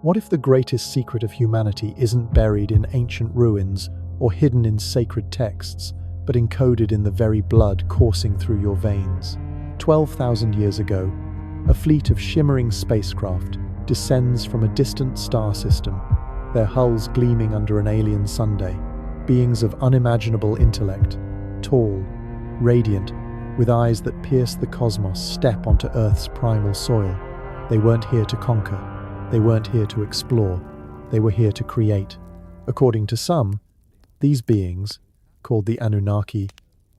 What if the greatest secret of humanity isn't buried in ancient ruins or hidden in sacred texts, but encoded in the very blood coursing through your veins? 12,000 years ago, a fleet of shimmering spacecraft descends from a distant star system, their hulls gleaming under an alien Sunday. Beings of unimaginable intellect, tall, radiant, with eyes that pierce the cosmos, step onto Earth's primal soil. They weren't here to conquer. They weren't here to explore. They were here to create. According to some, these beings, called the Anunnaki,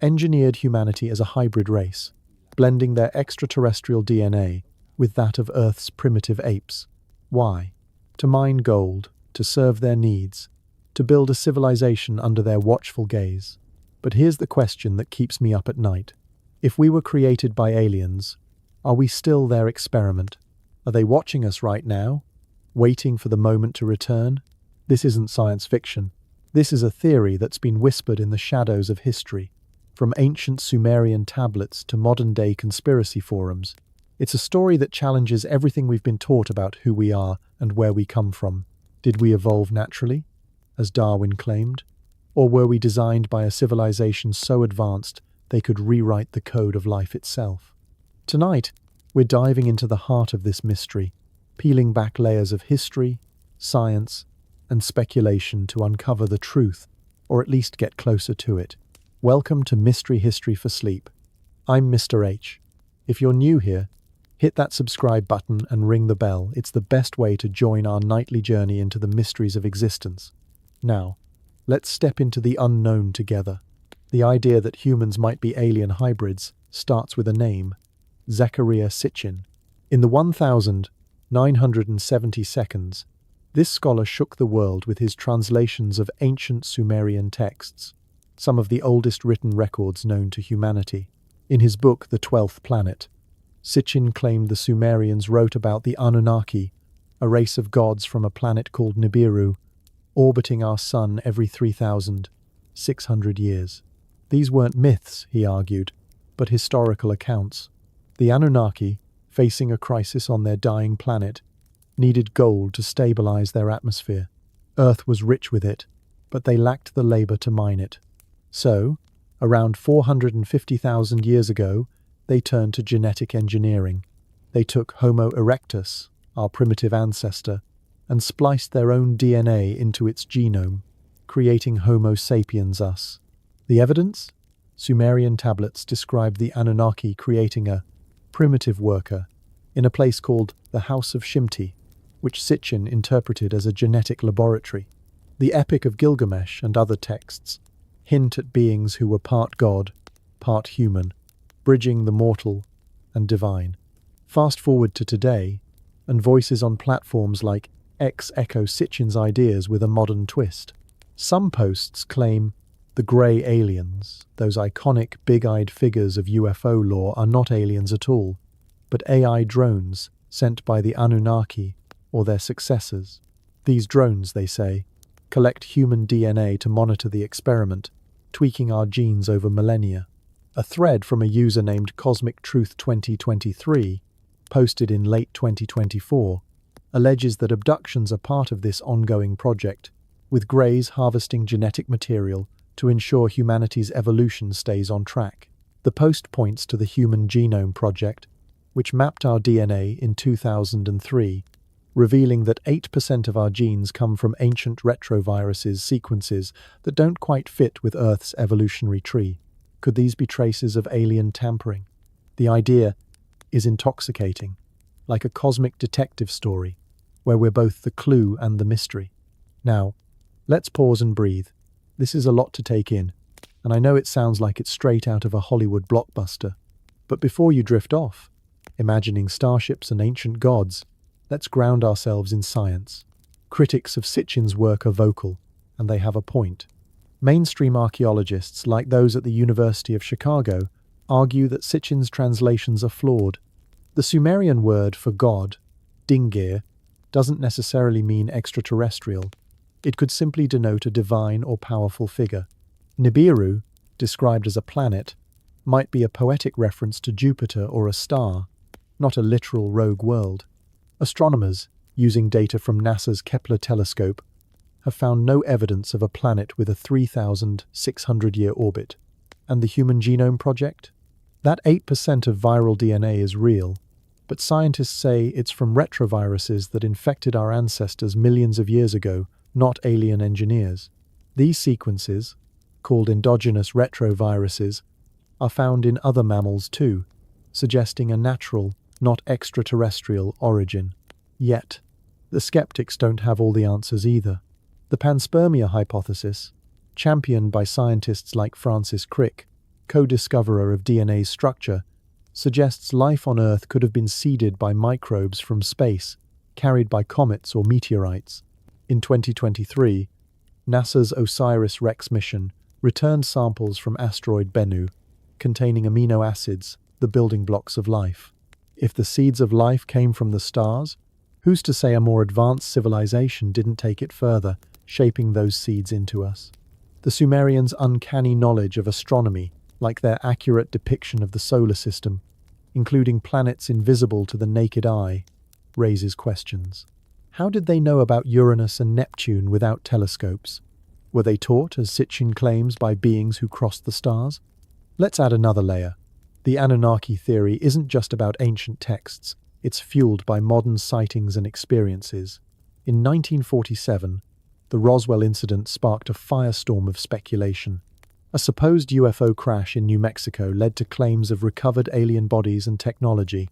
engineered humanity as a hybrid race, blending their extraterrestrial DNA with that of Earth's primitive apes. Why? To mine gold, to serve their needs, to build a civilization under their watchful gaze. But here's the question that keeps me up at night. If we were created by aliens, are we still their experiment? Are they watching us right now, waiting for the moment to return? This isn't science fiction. This is a theory that's been whispered in the shadows of history, from ancient Sumerian tablets to modern-day conspiracy forums. It's a story that challenges everything we've been taught about who we are and where we come from. Did we evolve naturally, as Darwin claimed? Or were we designed by a civilization so advanced they could rewrite the code of life itself? Tonight, we're diving into the heart of this mystery, peeling back layers of history, science, and speculation to uncover the truth, or at least get closer to it. Welcome to Mystery History for Sleep. I'm Mr. H. If you're new here, hit that subscribe button and ring the bell. It's the best way to join our nightly journey into the mysteries of existence. Now, let's step into the unknown together. The idea that humans might be alien hybrids starts with a name, Zecharia Sitchin. In the 1970 seconds, this scholar shook the world with his translations of ancient Sumerian texts, some of the oldest written records known to humanity. In his book, The 12th Planet, Sitchin claimed the Sumerians wrote about the Anunnaki, a race of gods from a planet called Nibiru, orbiting our sun every 3,600 years. These weren't myths, he argued, but historical accounts. The Anunnaki, facing a crisis on their dying planet, needed gold to stabilize their atmosphere. Earth was rich with it, but they lacked the labor to mine it. So, around 450,000 years ago, they turned to genetic engineering. They took Homo erectus, our primitive ancestor, and spliced their own DNA into its genome, creating Homo sapiens us. The evidence? Sumerian tablets describe the Anunnaki creating a primitive worker in a place called the House of Shimti, which Sitchin interpreted as a genetic laboratory. The Epic of Gilgamesh and other texts hint at beings who were part god, part human, bridging the mortal and divine. Fast forward to today, and voices on platforms like X echo Sitchin's ideas with a modern twist. Some posts claim the grey aliens, those iconic big-eyed figures of UFO lore, are not aliens at all, but AI drones sent by the Anunnaki or their successors. These drones, they say, collect human DNA to monitor the experiment, tweaking our genes over millennia. A thread from a user named Cosmic Truth 2023, posted in late 2024, alleges that abductions are part of this ongoing project, with Greys harvesting genetic material to ensure humanity's evolution stays on track. The post points to the Human Genome Project, which mapped our DNA in 2003, revealing that 8% of our genes come from ancient retroviruses sequences that don't quite fit with Earth's evolutionary tree. Could these be traces of alien tampering? The idea is intoxicating, like a cosmic detective story, where we're both the clue and the mystery. Now, let's pause and breathe. This is a lot to take in, and I know it sounds like it's straight out of a Hollywood blockbuster. But before you drift off, imagining starships and ancient gods, let's ground ourselves in science. Critics of Sitchin's work are vocal, and they have a point. Mainstream archaeologists, like those at the University of Chicago, argue that Sitchin's translations are flawed. The Sumerian word for god, dingir, doesn't necessarily mean extraterrestrial. It could simply denote a divine or powerful figure. Nibiru, described as a planet, might be a poetic reference to Jupiter or a star, not a literal rogue world. Astronomers, using data from NASA's Kepler telescope, have found no evidence of a planet with a 3,600-year orbit. And the Human Genome Project? That 8% of viral DNA is real, but scientists say it's from retroviruses that infected our ancestors millions of years ago, not alien engineers. These sequences, called endogenous retroviruses, are found in other mammals too, suggesting a natural, not extraterrestrial origin. Yet, the skeptics don't have all the answers either. The Panspermia hypothesis, championed by scientists like Francis Crick, co-discoverer of DNA's structure, suggests life on Earth could have been seeded by microbes from space, carried by comets or meteorites. In 2023, NASA's OSIRIS-REx mission returned samples from asteroid Bennu, containing amino acids, the building blocks of life. If the seeds of life came from the stars, who's to say a more advanced civilization didn't take it further, shaping those seeds into us? The Sumerians' uncanny knowledge of astronomy, like their accurate depiction of the solar system, including planets invisible to the naked eye, raises questions. How did they know about Uranus and Neptune without telescopes? Were they taught, as Sitchin claims, by beings who crossed the stars? Let's add another layer. The Anunnaki theory isn't just about ancient texts, it's fueled by modern sightings and experiences. In 1947, the Roswell incident sparked a firestorm of speculation. A supposed UFO crash in New Mexico led to claims of recovered alien bodies and technology,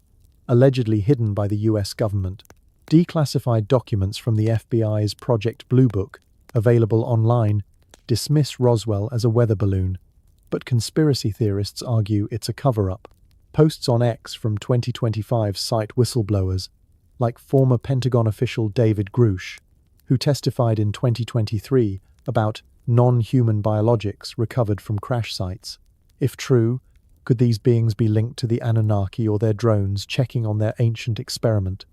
allegedly hidden by the US government. Declassified documents from the FBI's Project Blue Book, available online, dismiss Roswell as a weather balloon, but conspiracy theorists argue it's a cover-up. Posts on X from 2025 cite whistleblowers, like former Pentagon official David Grush, who testified in 2023 about non-human biologics recovered from crash sites. If true, could these beings be linked to the Anunnaki or their drones checking on their ancient experiment?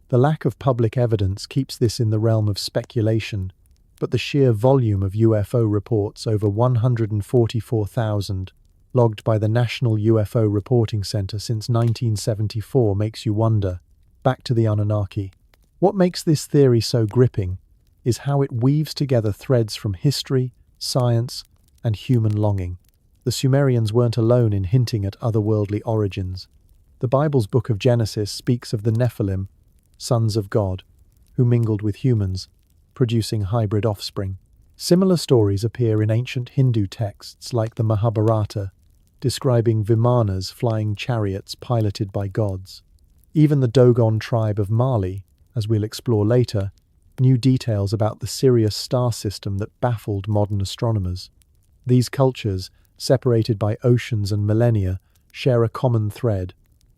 The lack of public evidence keeps this in the realm of speculation, but the sheer volume of UFO reports, over 144,000, logged by the National UFO Reporting Center since 1974, makes you wonder. Back to the Anunnaki. What makes this theory so gripping is how it weaves together threads from history, science, and human longing. The Sumerians weren't alone in hinting at otherworldly origins. The Bible's book of Genesis speaks of the Nephilim, sons of God, who mingled with humans, producing hybrid offspring. Similar stories appear in ancient Hindu texts like the Mahabharata, describing Vimanas flying chariots piloted by gods. Even the Dogon tribe of Mali, as we'll explore later, knew details about the Sirius star system that baffled modern astronomers. These cultures, separated by oceans and millennia, share a common thread: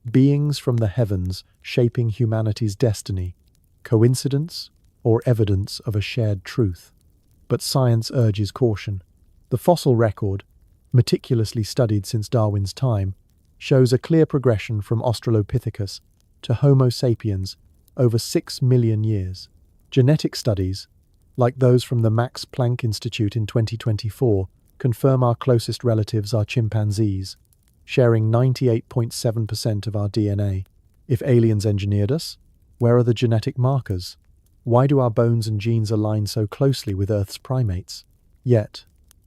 beings from the heavens shaping humanity's destiny. Coincidence or evidence of a shared truth? But science urges caution. The fossil record, meticulously studied since Darwin's time, shows a clear progression from Australopithecus to Homo sapiens over 6 million years. Genetic studies, like those from the Max Planck Institute in 2024, confirm our closest relatives are chimpanzees, sharing 98.7% of our DNA. If aliens engineered us, where are the genetic markers? Why do our bones and genes align so closely with Earth's primates? Yet,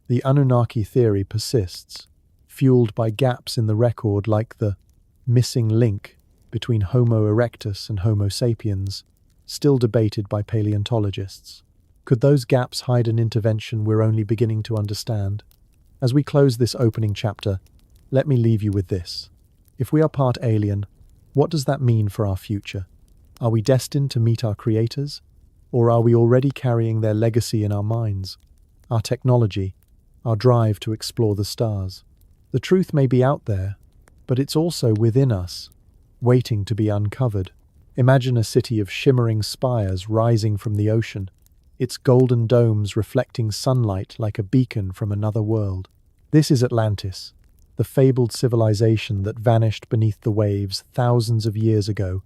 the Anunnaki theory persists, fueled by gaps in the record like the missing link between Homo erectus and Homo sapiens, still debated by paleontologists. Could those gaps hide an intervention we're only beginning to understand? As we close this opening chapter, let me leave you with this. If we are part alien, what does that mean for our future? Are we destined to meet our creators? Or are we already carrying their legacy in our minds? Our technology, our drive to explore the stars. The truth may be out there, but it's also within us, waiting to be uncovered. Imagine a city of shimmering spires rising from the ocean, its golden domes reflecting sunlight like a beacon from another world. This is Atlantis, the fabled civilization that vanished beneath the waves thousands of years ago,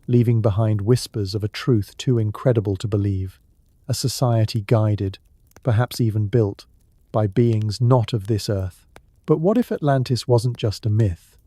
leaving behind whispers of a truth too incredible to believe. A society guided, perhaps even built, by beings not of this earth. But what if Atlantis wasn't just a myth,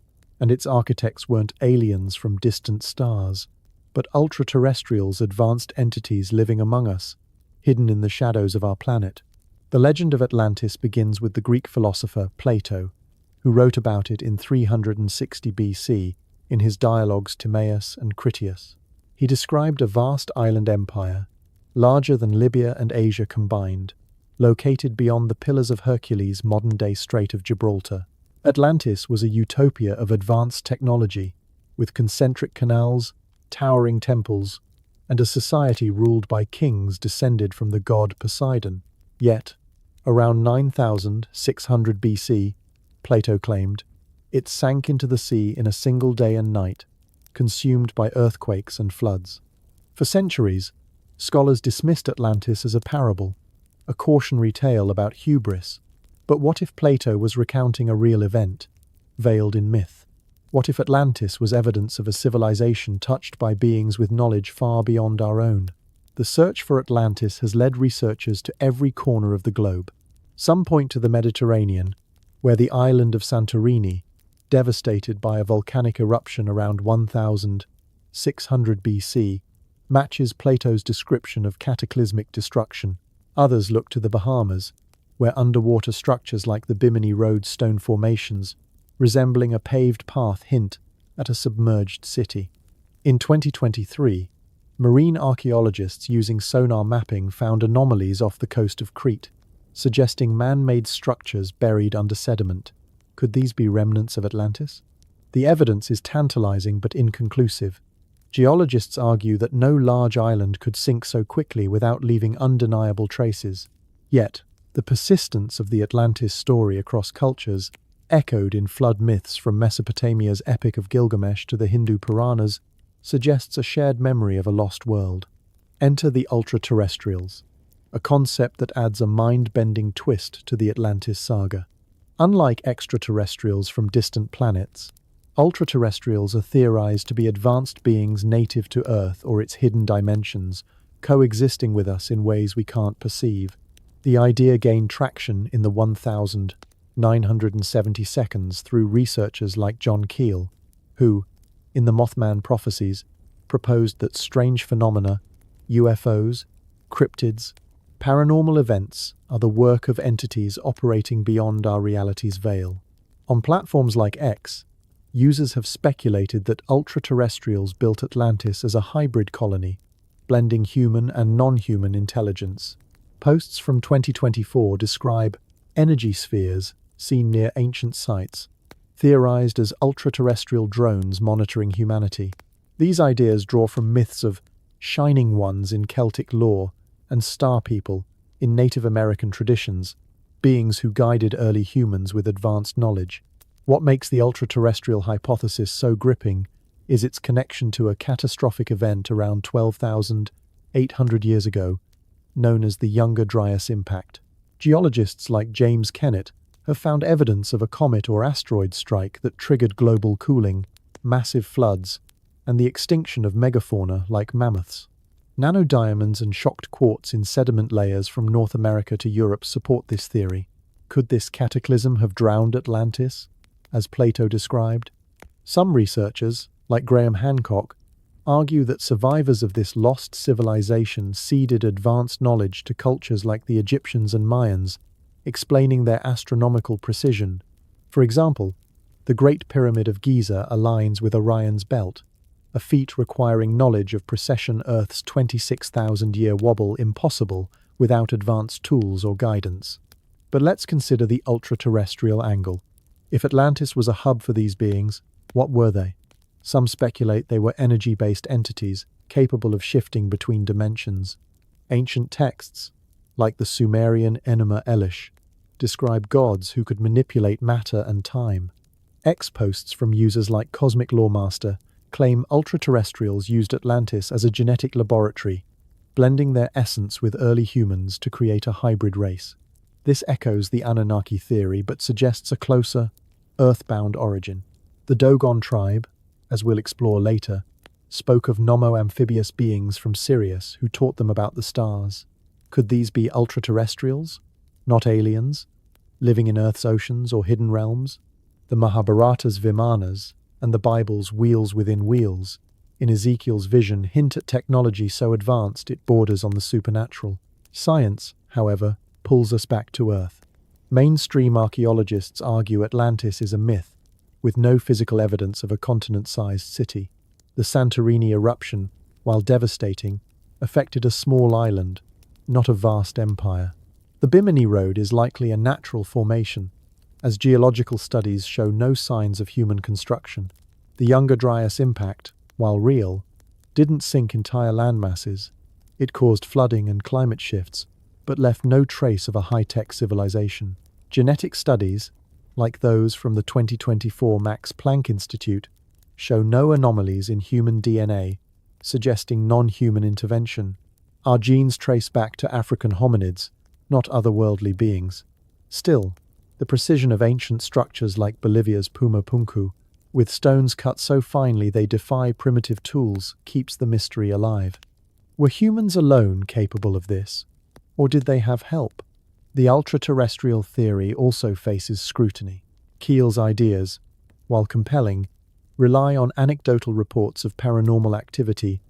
and its architects weren't aliens from distant stars? but ultraterrestrials, advanced entities living among us, hidden in the shadows of our planet. The legend of Atlantis begins with the Greek philosopher Plato, who wrote about it in 360 BC in his dialogues Timaeus and Critias. He described a vast island empire, larger than Libya and Asia combined, located beyond the Pillars of Hercules' modern-day Strait of Gibraltar. Atlantis was a utopia of advanced technology, with concentric canals, towering temples, and a society ruled by kings descended from the god Poseidon. Yet, around 9600 BC, Plato claimed, it sank into the sea in a single day and night, consumed by earthquakes and floods. For centuries, scholars dismissed Atlantis as a parable, a cautionary tale about hubris. But what if Plato was recounting a real event, veiled in myth? What if Atlantis was evidence of a civilization touched by beings with knowledge far beyond our own? The search for Atlantis has led researchers to every corner of the globe. Some point to the Mediterranean, where the island of Santorini, devastated by a volcanic eruption around 1600 BC, matches Plato's description of cataclysmic destruction. Others look to the Bahamas, where underwater structures like the Bimini Road stone formations, resembling a paved path, hint at a submerged city. In 2023, marine archaeologists using sonar mapping found anomalies off the coast of Crete, suggesting man-made structures buried under sediment. Could these be remnants of Atlantis? The evidence is tantalizing but inconclusive. Geologists argue that no large island could sink so quickly without leaving undeniable traces. Yet, the persistence of the Atlantis story across cultures, echoed in flood myths from Mesopotamia's Epic of Gilgamesh to the Hindu Puranas, suggests a shared memory of a lost world. Enter the Ultraterrestrials, a concept that adds a mind-bending twist to the Atlantis saga. Unlike extraterrestrials from distant planets, ultraterrestrials are theorized to be advanced beings native to Earth or its hidden dimensions, coexisting with us in ways we can't perceive. The idea gained traction in the 1970 seconds through researchers like John Keel, who, in the Mothman Prophecies, proposed that strange phenomena, UFOs, cryptids, paranormal events are the work of entities operating beyond our reality's veil. On platforms like X, users have speculated that ultraterrestrials built Atlantis as a hybrid colony, blending human and non-human intelligence. Posts from 2024 describe energy spheres seen near ancient sites, theorized as ultraterrestrial drones monitoring humanity. These ideas draw from myths of shining ones in Celtic lore and star people in Native American traditions, beings who guided early humans with advanced knowledge. What makes the ultraterrestrial hypothesis so gripping is its connection to a catastrophic event around 12,800 years ago, known as the Younger Dryas Impact. Geologists like James Kennett have found evidence of a comet or asteroid strike that triggered global cooling, massive floods, and the extinction of megafauna like mammoths. Nanodiamonds and shocked quartz in sediment layers from North America to Europe support this theory. Could this cataclysm have drowned Atlantis, as Plato described? Some researchers, like Graham Hancock, argue that survivors of this lost civilization ceded advanced knowledge to cultures like the Egyptians and Mayans, explaining their astronomical precision. For example, the Great Pyramid of Giza aligns with Orion's belt, a feat requiring knowledge of precession Earth's 26,000-year wobble impossible without advanced tools or guidance. But let's consider the ultraterrestrial angle. If Atlantis was a hub for these beings, what were they? Some speculate they were energy-based entities capable of shifting between dimensions. Ancient texts, like the Sumerian Enuma Elish, describe gods who could manipulate matter and time. X-posts from users like Cosmic Lawmaster claim ultraterrestrials used Atlantis as a genetic laboratory, blending their essence with early humans to create a hybrid race. This echoes the Anunnaki theory but suggests a closer, earthbound origin. The Dogon tribe, as we'll explore later, spoke of nomo-amphibious beings from Sirius who taught them about the stars. Could these be ultraterrestrials, not aliens, living in Earth's oceans or hidden realms? The Mahabharata's Vimanas and the Bible's wheels within wheels in Ezekiel's vision hint at technology so advanced it borders on the supernatural. Science, however, pulls us back to Earth. Mainstream archaeologists argue Atlantis is a myth, with no physical evidence of a continent-sized city. The Santorini eruption, while devastating, affected a small island, not a vast empire. The Bimini Road is likely a natural formation, as geological studies show no signs of human construction. The Younger Dryas impact, while real, didn't sink entire landmasses. It caused flooding and climate shifts, but left no trace of a high-tech civilization. Genetic studies, like those from the 2024 Max Planck Institute, show no anomalies in human DNA, suggesting non-human intervention. Our genes trace back to African hominids, not otherworldly beings. Still, the precision of ancient structures like Bolivia's Pumapunku, with stones cut so finely they defy primitive tools, keeps the mystery alive. Were humans alone capable of this, or did they have help? The ultra-terrestrial theory also faces scrutiny. Keel's ideas, while compelling, rely on anecdotal reports of paranormal activity,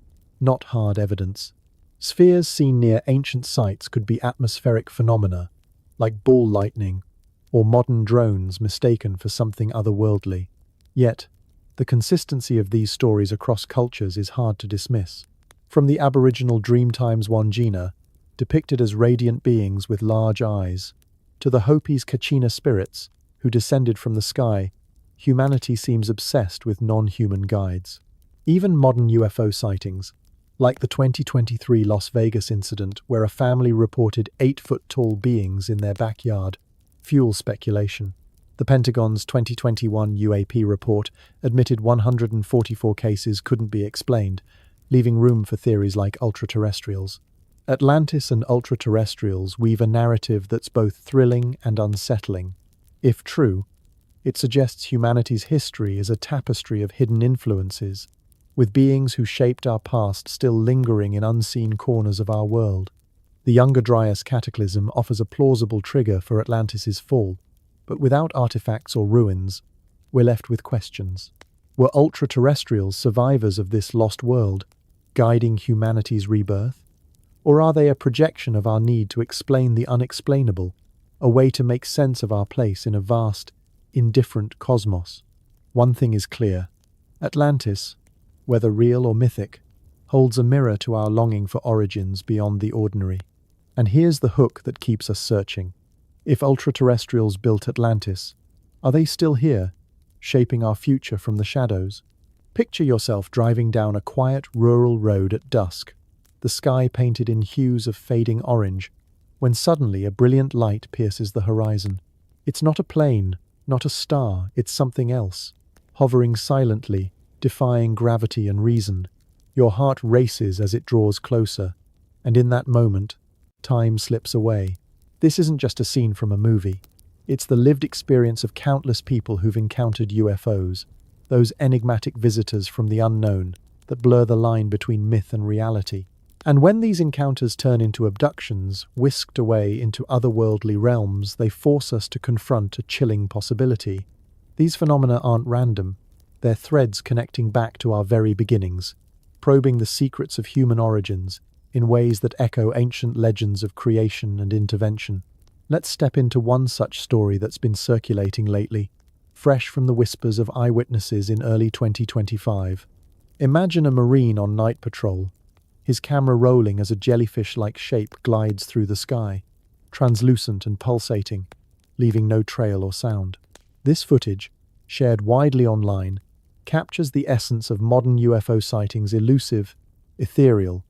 not hard evidence. Spheres seen near ancient sites could be atmospheric phenomena, like ball lightning, or modern drones mistaken for something otherworldly. Yet, the consistency of these stories across cultures is hard to dismiss. From the Aboriginal Dreamtime's Wangina, depicted as radiant beings with large eyes, to the Hopi's Kachina spirits, who descended from the sky, humanity seems obsessed with non-human guides. Even modern UFO sightings, like the 2023 Las Vegas incident where a family reported 8-foot-tall beings in their backyard, fuel speculation. The Pentagon's 2021 UAP report admitted 144 cases couldn't be explained, leaving room for theories like ultraterrestrials. Atlantis and ultraterrestrials weave a narrative that's both thrilling and unsettling. If true, it suggests humanity's history is a tapestry of hidden influences, with beings who shaped our past still lingering in unseen corners of our world. The Younger Dryas cataclysm offers a plausible trigger for Atlantis's fall, but without artifacts or ruins, we're left with questions. Were ultraterrestrials survivors of this lost world, guiding humanity's rebirth? Or are they a projection of our need to explain the unexplainable, a way to make sense of our place in a vast, indifferent cosmos? One thing is clear: Atlantis, whether real or mythic, holds a mirror to our longing for origins beyond the ordinary. And here's the hook that keeps us searching. If ultraterrestrials built Atlantis, are they still here, shaping our future from the shadows? Picture yourself driving down a quiet rural road at dusk, the sky painted in hues of fading orange, when suddenly a brilliant light pierces the horizon. It's not a plane, not a star, it's something else, hovering silently, defying gravity and reason. Your heart races as it draws closer, and in that moment, time slips away. This isn't just a scene from a movie. It's the lived experience of countless people who've encountered UFOs, those enigmatic visitors from the unknown that blur the line between myth and reality. And when these encounters turn into abductions, whisked away into otherworldly realms, they force us to confront a chilling possibility. These phenomena aren't random. They're threads connecting back to our very beginnings, probing the secrets of human origins in ways that echo ancient legends of creation and intervention. Let's step into one such story that's been circulating lately, fresh from the whispers of eyewitnesses in early 2025. Imagine a Marine on night patrol, his camera rolling as a jellyfish-like shape glides through the sky, translucent and pulsating, leaving no trail or sound. This footage, shared widely online, captures the essence of modern UFO sightings: elusive, ethereal,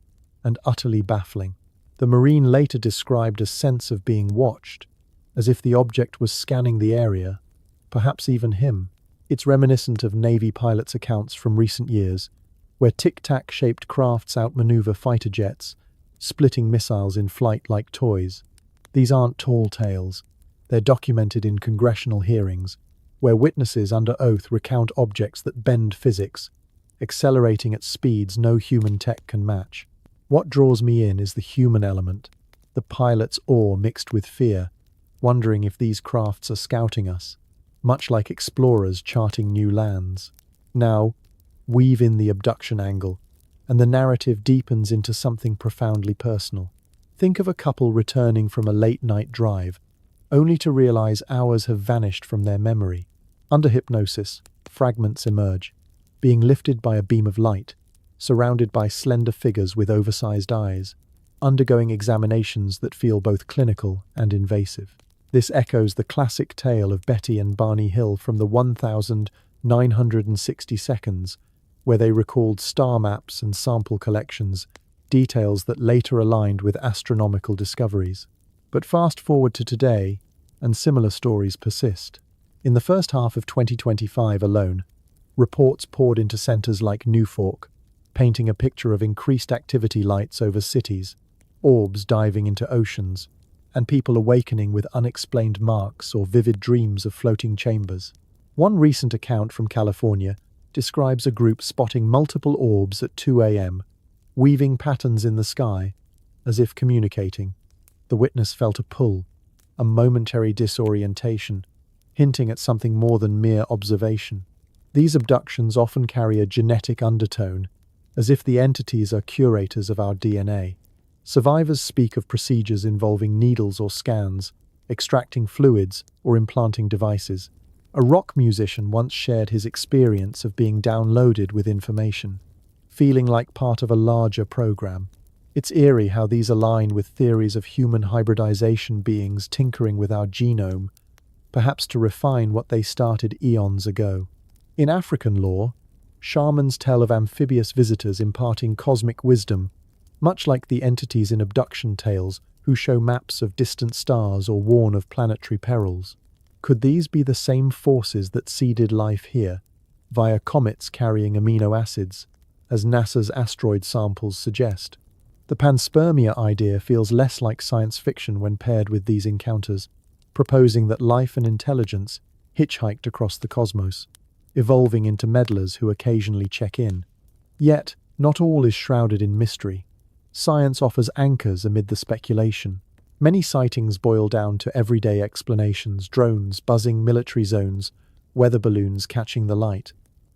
and utterly baffling. The Marine later described a sense of being watched, as if the object was scanning the area, perhaps even him. It's reminiscent of Navy pilots' accounts from recent years, where tic-tac-shaped crafts outmaneuver fighter jets, splitting missiles in flight like toys. These aren't tall tales. They're documented in congressional hearings, where witnesses under oath recount objects that bend physics, accelerating at speeds no human tech can match. What draws me in is the human element, the pilot's awe mixed with fear, wondering if these crafts are scouting us, much like explorers charting new lands. Now, weave in the abduction angle, and the narrative deepens into something profoundly personal. Think of a couple returning from a late-night drive, only to realize hours have vanished from their memory. Under hypnosis, fragments emerge, being lifted by a beam of light, surrounded by slender figures with oversized eyes, undergoing examinations that feel both clinical and invasive. This echoes the classic tale of Betty and Barney Hill from the 1960 seconds, where they recalled star maps and sample collections, details that later aligned with astronomical discoveries. But fast forward to today, and similar stories persist. In the first half of 2025 alone, reports poured into centers like Newfork, painting a picture of increased activity lights over cities, orbs diving into oceans, and people awakening with unexplained marks or vivid dreams of floating chambers. One recent account from California describes a group spotting multiple orbs at 2 a.m., weaving patterns in the sky, as if communicating. The witness felt a pull, a momentary disorientation, hinting at something more than mere observation. These abductions often carry a genetic undertone, as if the entities are curators of our DNA. Survivors speak of procedures involving needles or scans, extracting fluids, or implanting devices. A rock musician once shared his experience of being downloaded with information, feeling like part of a larger program. It's eerie how these align with theories of human hybridization, beings tinkering with our genome, perhaps to refine what they started eons ago. In African lore, shamans tell of amphibious visitors imparting cosmic wisdom, much like the entities in abduction tales who show maps of distant stars or warn of planetary perils. Could these be the same forces that seeded life here, via comets carrying amino acids, as NASA's asteroid samples suggest? The Panspermia idea feels less like science fiction when paired with these encounters, proposing that life and intelligence hitchhiked across the cosmos, evolving into meddlers who occasionally check in. Yet, not all is shrouded in mystery. Science offers anchors amid the speculation. Many sightings boil down to everyday explanations: drones buzzing military zones, weather balloons catching the light,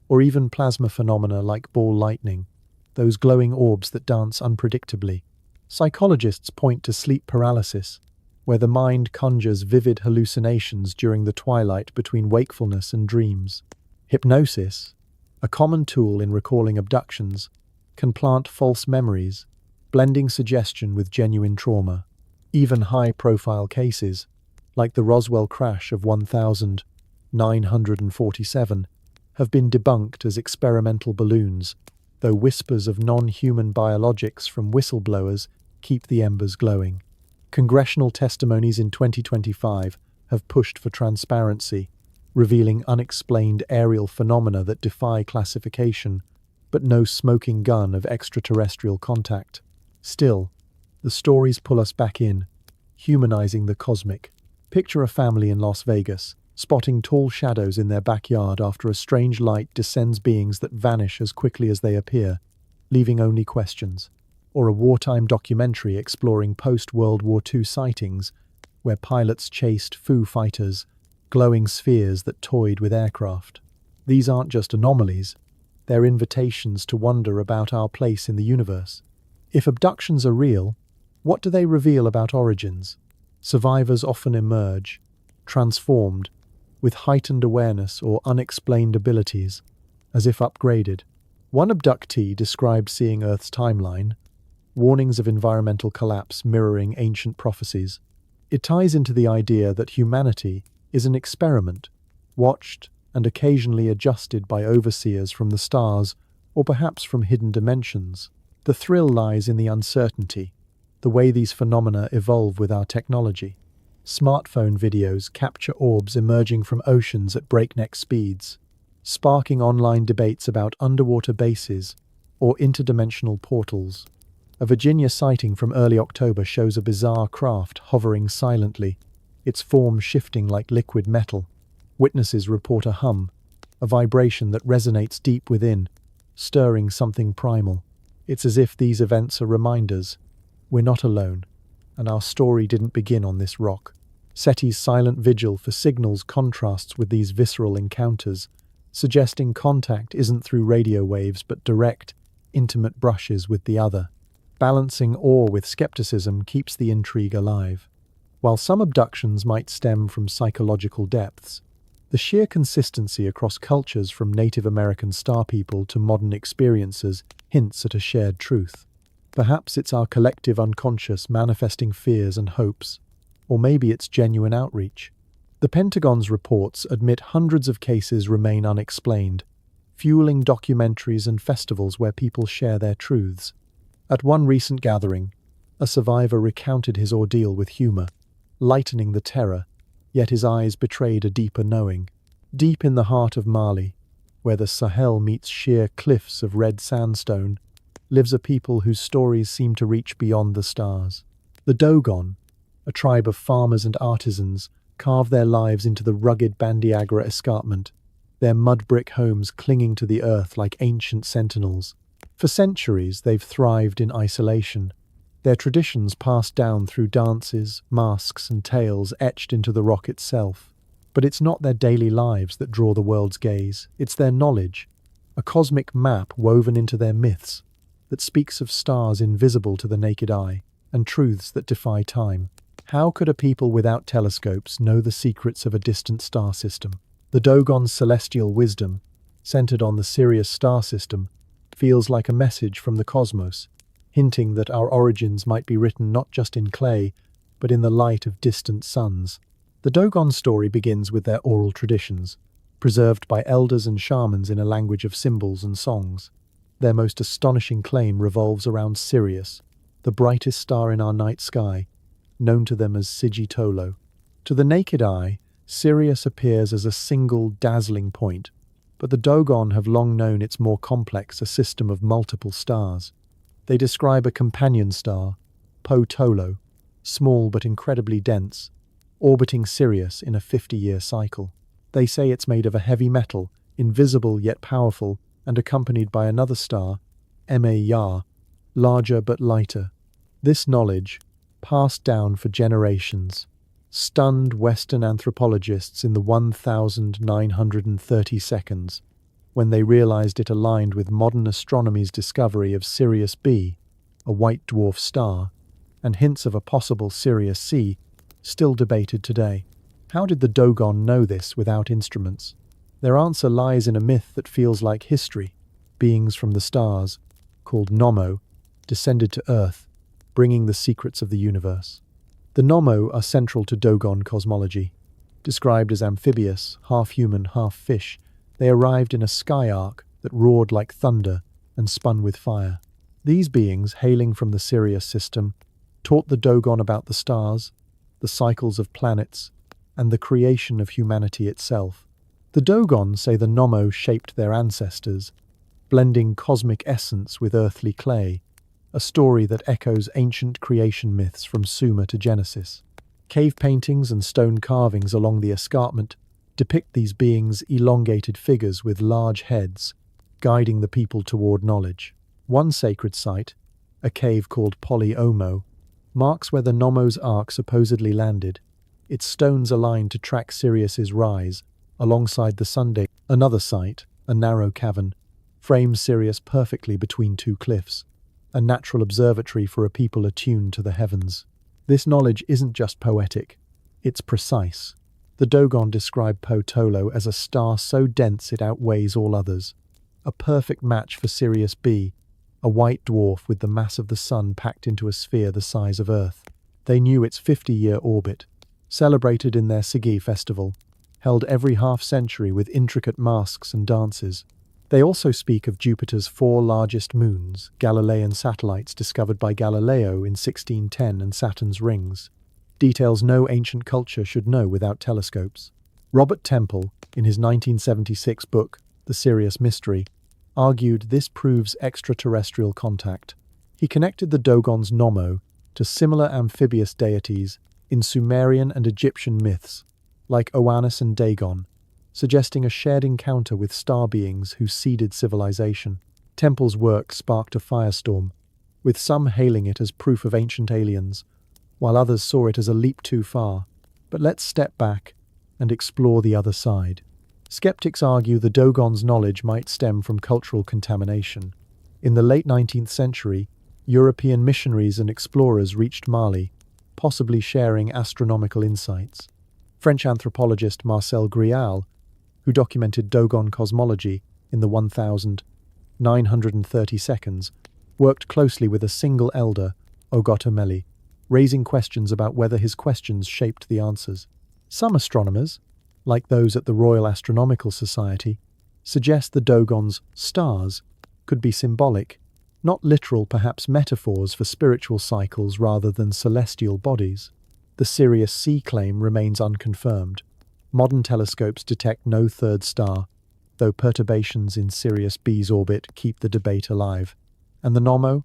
or even plasma phenomena like ball lightning, those glowing orbs that dance unpredictably. Psychologists point to sleep paralysis, where the mind conjures vivid hallucinations during the twilight between wakefulness and dreams. Hypnosis, a common tool in recalling abductions, can plant false memories, blending suggestion with genuine trauma. Even high-profile cases, like the Roswell crash of 1947, have been debunked as experimental balloons, though whispers of non-human biologics from whistleblowers keep the embers glowing. Congressional testimonies in 2025 have pushed for transparency, revealing unexplained aerial phenomena that defy classification, but no smoking gun of extraterrestrial contact. Still, the stories pull us back in, humanizing the cosmic. Picture a family in Las Vegas, spotting tall shadows in their backyard after a strange light descends, beings that vanish as quickly as they appear, leaving only questions. Or a wartime documentary exploring post-World War II sightings, where pilots chased Foo Fighters, glowing spheres that toyed with aircraft. These aren't just anomalies, they're invitations to wonder about our place in the universe. If abductions are real, what do they reveal about origins? Survivors often emerge, transformed, with heightened awareness or unexplained abilities, as if upgraded. One abductee described seeing Earth's timeline, warnings of environmental collapse mirroring ancient prophecies. It ties into the idea that humanity is an experiment, watched and occasionally adjusted by overseers from the stars or perhaps from hidden dimensions. The thrill lies in the uncertainty, the way these phenomena evolve with our technology. Smartphone videos capture orbs emerging from oceans at breakneck speeds, sparking online debates about underwater bases or interdimensional portals. A Virginia sighting from early October shows a bizarre craft hovering silently, its form shifting like liquid metal. Witnesses report a hum, a vibration that resonates deep within, stirring something primal. It's as if these events are reminders. We're not alone, and our story didn't begin on this rock. SETI's silent vigil for signals contrasts with these visceral encounters, suggesting contact isn't through radio waves but direct, intimate brushes with the other. Balancing awe with skepticism keeps the intrigue alive. While some abductions might stem from psychological depths, the sheer consistency across cultures from Native American star people to modern experiencers hints at a shared truth. Perhaps it's our collective unconscious manifesting fears and hopes, or maybe it's genuine outreach. The Pentagon's reports admit hundreds of cases remain unexplained, fueling documentaries and festivals where people share their truths. At one recent gathering, a survivor recounted his ordeal with humor, lightening the terror, yet his eyes betrayed a deeper knowing. Deep in the heart of Mali, where the Sahel meets sheer cliffs of red sandstone, lives a people whose stories seem to reach beyond the stars. The Dogon, a tribe of farmers and artisans, carve their lives into the rugged Bandiagra escarpment, their mud brick homes clinging to the earth like ancient sentinels. For centuries, they've thrived in isolation, their traditions passed down through dances, masks, and tales etched into the rock itself. But it's not their daily lives that draw the world's gaze, it's their knowledge, a cosmic map woven into their myths that speaks of stars invisible to the naked eye and truths that defy time. How could a people without telescopes know the secrets of a distant star system? The Dogon's celestial wisdom, centered on the Sirius star system, feels like a message from the cosmos, hinting that our origins might be written not just in clay, but in the light of distant suns. The Dogon story begins with their oral traditions, preserved by elders and shamans in a language of symbols and songs. Their most astonishing claim revolves around Sirius, the brightest star in our night sky, known to them as Sigitolo. To the naked eye, Sirius appears as a single, dazzling point, but the Dogon have long known it's more complex, a system of multiple stars. They describe a companion star, Po-Tolo, small but incredibly dense, orbiting Sirius in a 50-year cycle. They say it's made of a heavy metal, invisible yet powerful, and accompanied by another star, Ma-Ya, larger but lighter. This knowledge, passed down for generations, stunned Western anthropologists in the 1930 seconds, when they realized it aligned with modern astronomy's discovery of Sirius B, a white dwarf star, and hints of a possible Sirius C, still debated today. How did the Dogon know this without instruments? Their answer lies in a myth that feels like history. Beings from the stars, called Nommo, descended to Earth, bringing the secrets of the universe. The Nommo are central to Dogon cosmology. Described as amphibious, half human, half fish, they arrived in a sky arc that roared like thunder and spun with fire. These beings, hailing from the Sirius system, taught the Dogon about the stars, the cycles of planets, and the creation of humanity itself. The Dogon say the Nommo shaped their ancestors, blending cosmic essence with earthly clay, a story that echoes ancient creation myths from Sumer to Genesis. Cave paintings and stone carvings along the escarpment depict these beings' elongated figures with large heads, guiding the people toward knowledge. One sacred site, a cave called Poly-Omo, marks where the Nommo's ark supposedly landed, its stones aligned to track Sirius's rise, alongside the Sunday. Another site, a narrow cavern, frames Sirius perfectly between two cliffs, a natural observatory for a people attuned to the heavens. This knowledge isn't just poetic, it's precise. The Dogon describe Po-Tolo as a star so dense it outweighs all others, a perfect match for Sirius B, a white dwarf with the mass of the sun packed into a sphere the size of Earth. They knew its 50-year orbit, celebrated in their Sigi festival, held every half-century with intricate masks and dances. They also speak of Jupiter's 4 largest moons, Galilean satellites discovered by Galileo in 1610, and Saturn's rings, details no ancient culture should know without telescopes. Robert Temple, in his 1976 book, The Sirius Mystery, argued this proves extraterrestrial contact. He connected the Dogon's Nommo to similar amphibious deities in Sumerian and Egyptian myths, like Oannes and Dagon, suggesting a shared encounter with star beings who seeded civilization. Temple's work sparked a firestorm, with some hailing it as proof of ancient aliens, while others saw it as a leap too far. But let's step back and explore the other side. Skeptics argue the Dogon's knowledge might stem from cultural contamination. In the late 19th century, European missionaries and explorers reached Mali, possibly sharing astronomical insights. French anthropologist Marcel Grial, who documented Dogon cosmology in the 1930 seconds, worked closely with a single elder, Ogotomeli, raising questions about whether his questions shaped the answers. Some astronomers, like those at the Royal Astronomical Society, suggest the Dogon's stars could be symbolic, not literal, perhaps metaphors for spiritual cycles rather than celestial bodies. The Sirius C claim remains unconfirmed. Modern telescopes detect no third star, though perturbations in Sirius B's orbit keep the debate alive. And the Nommo?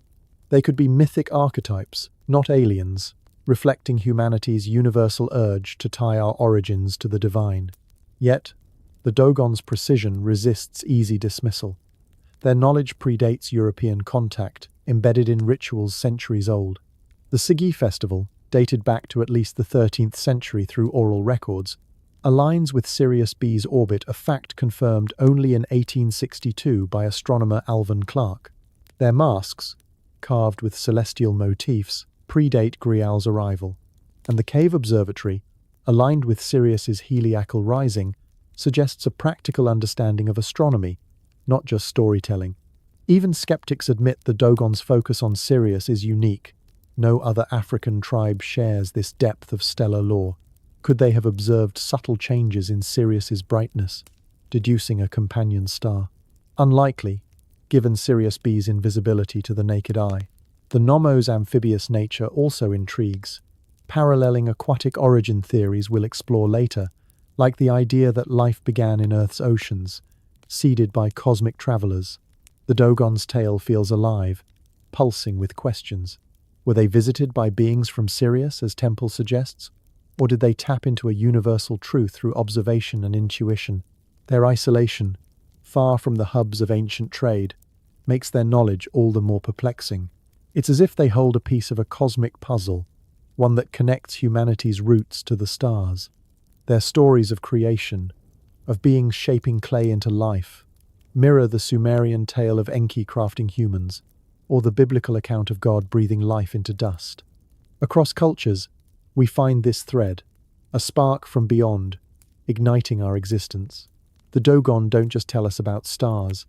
They could be mythic archetypes, not aliens, reflecting humanity's universal urge to tie our origins to the divine. Yet, the Dogon's precision resists easy dismissal. Their knowledge predates European contact, embedded in rituals centuries old. The Sigi festival, dated back to at least the 13th century through oral records, aligns with Sirius B's orbit, a fact confirmed only in 1862 by astronomer Alvan Clark. Their masks, carved with celestial motifs, predate Grial's arrival, and the cave observatory, aligned with Sirius's heliacal rising, suggests a practical understanding of astronomy, not just storytelling. Even skeptics admit the Dogon's focus on Sirius is unique. No other African tribe shares this depth of stellar lore. Could they have observed subtle changes in Sirius's brightness, deducing a companion star? Unlikely, given Sirius B's invisibility to the naked eye. The Nommo's amphibious nature also intrigues. Paralleling aquatic origin theories we'll explore later, like the idea that life began in Earth's oceans, seeded by cosmic travelers. The Dogon's tale feels alive, pulsing with questions. Were they visited by beings from Sirius, as Temple suggests? Or did they tap into a universal truth through observation and intuition? Their isolation, far from the hubs of ancient trade, makes their knowledge all the more perplexing. It's as if they hold a piece of a cosmic puzzle, one that connects humanity's roots to the stars. Their stories of creation, of beings shaping clay into life, mirror the Sumerian tale of Enki crafting humans, or the biblical account of God breathing life into dust. Across cultures, we find this thread, a spark from beyond, igniting our existence. The Dogon don't just tell us about stars,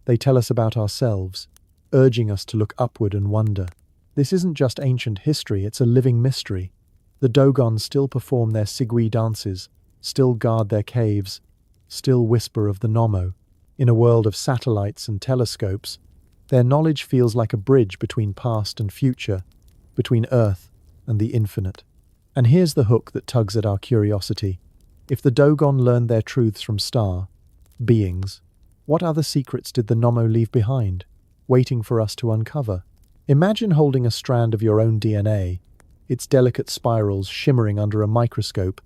they tell us about ourselves, urging us to look upward and wonder. This isn't just ancient history, it's a living mystery. The Dogon still perform their Sigui dances, still guard their caves, still whisper of the Nommo. In a world of satellites and telescopes, their knowledge feels like a bridge between past and future, between Earth and the infinite. And here's the hook that tugs at our curiosity. If the Dogon learned their truths from star beings, what other secrets did the Nommo leave behind, waiting for us to uncover? Imagine holding a strand of your own DNA, its delicate spirals shimmering under a microscope,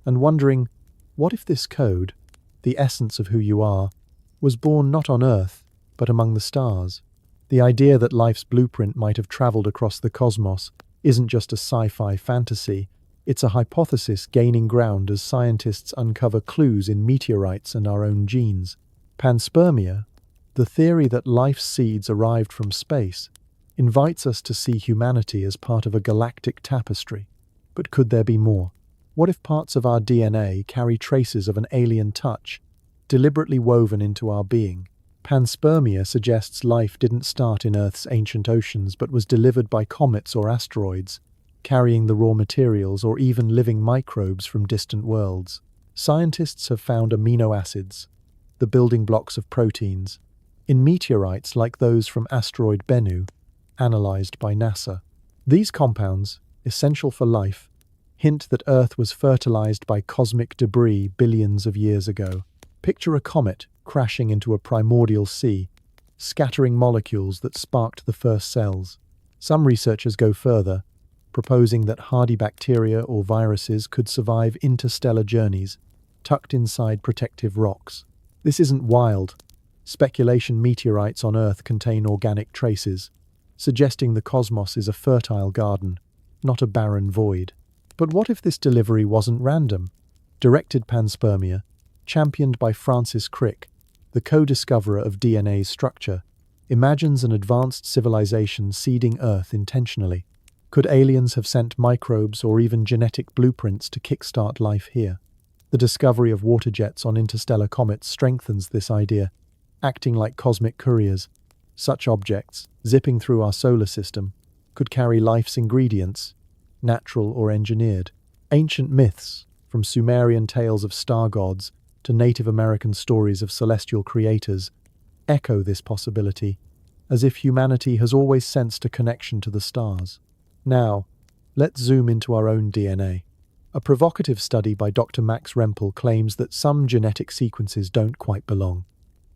and wondering, what if this code, the essence of who you are, was born not on Earth, but among the stars? The idea that life's blueprint might have traveled across the cosmos isn't just a sci-fi fantasy, it's a hypothesis gaining ground as scientists uncover clues in meteorites and our own genes. Panspermia, the theory that life's seeds arrived from space, invites us to see humanity as part of a galactic tapestry. But could there be more? What if parts of our DNA carry traces of an alien touch, deliberately woven into our being? Panspermia suggests life didn't start in Earth's ancient oceans but was delivered by comets or asteroids, carrying the raw materials or even living microbes from distant worlds. Scientists have found amino acids, the building blocks of proteins, in meteorites like those from asteroid Bennu, analyzed by NASA. These compounds, essential for life, hint that Earth was fertilized by cosmic debris billions of years ago. Picture a comet crashing into a primordial sea, scattering molecules that sparked the first cells. Some researchers go further, proposing that hardy bacteria or viruses could survive interstellar journeys, tucked inside protective rocks. This isn't wild. Speculation meteorites on Earth contain organic traces, suggesting the cosmos is a fertile garden, not a barren void. But what if this delivery wasn't random? Directed panspermia, championed by Francis Crick, the co-discoverer of DNA's structure, imagines an advanced civilization seeding Earth intentionally. Could aliens have sent microbes or even genetic blueprints to kickstart life here? The discovery of water jets on interstellar comets strengthens this idea, acting like cosmic couriers. Such objects, zipping through our solar system, could carry life's ingredients, natural or engineered. Ancient myths, from Sumerian tales of star gods to Native American stories of celestial creators, echo this possibility, as if humanity has always sensed a connection to the stars. Now, let's zoom into our own DNA. A provocative study by Dr. Max Rempel claims that some genetic sequences don't quite belong.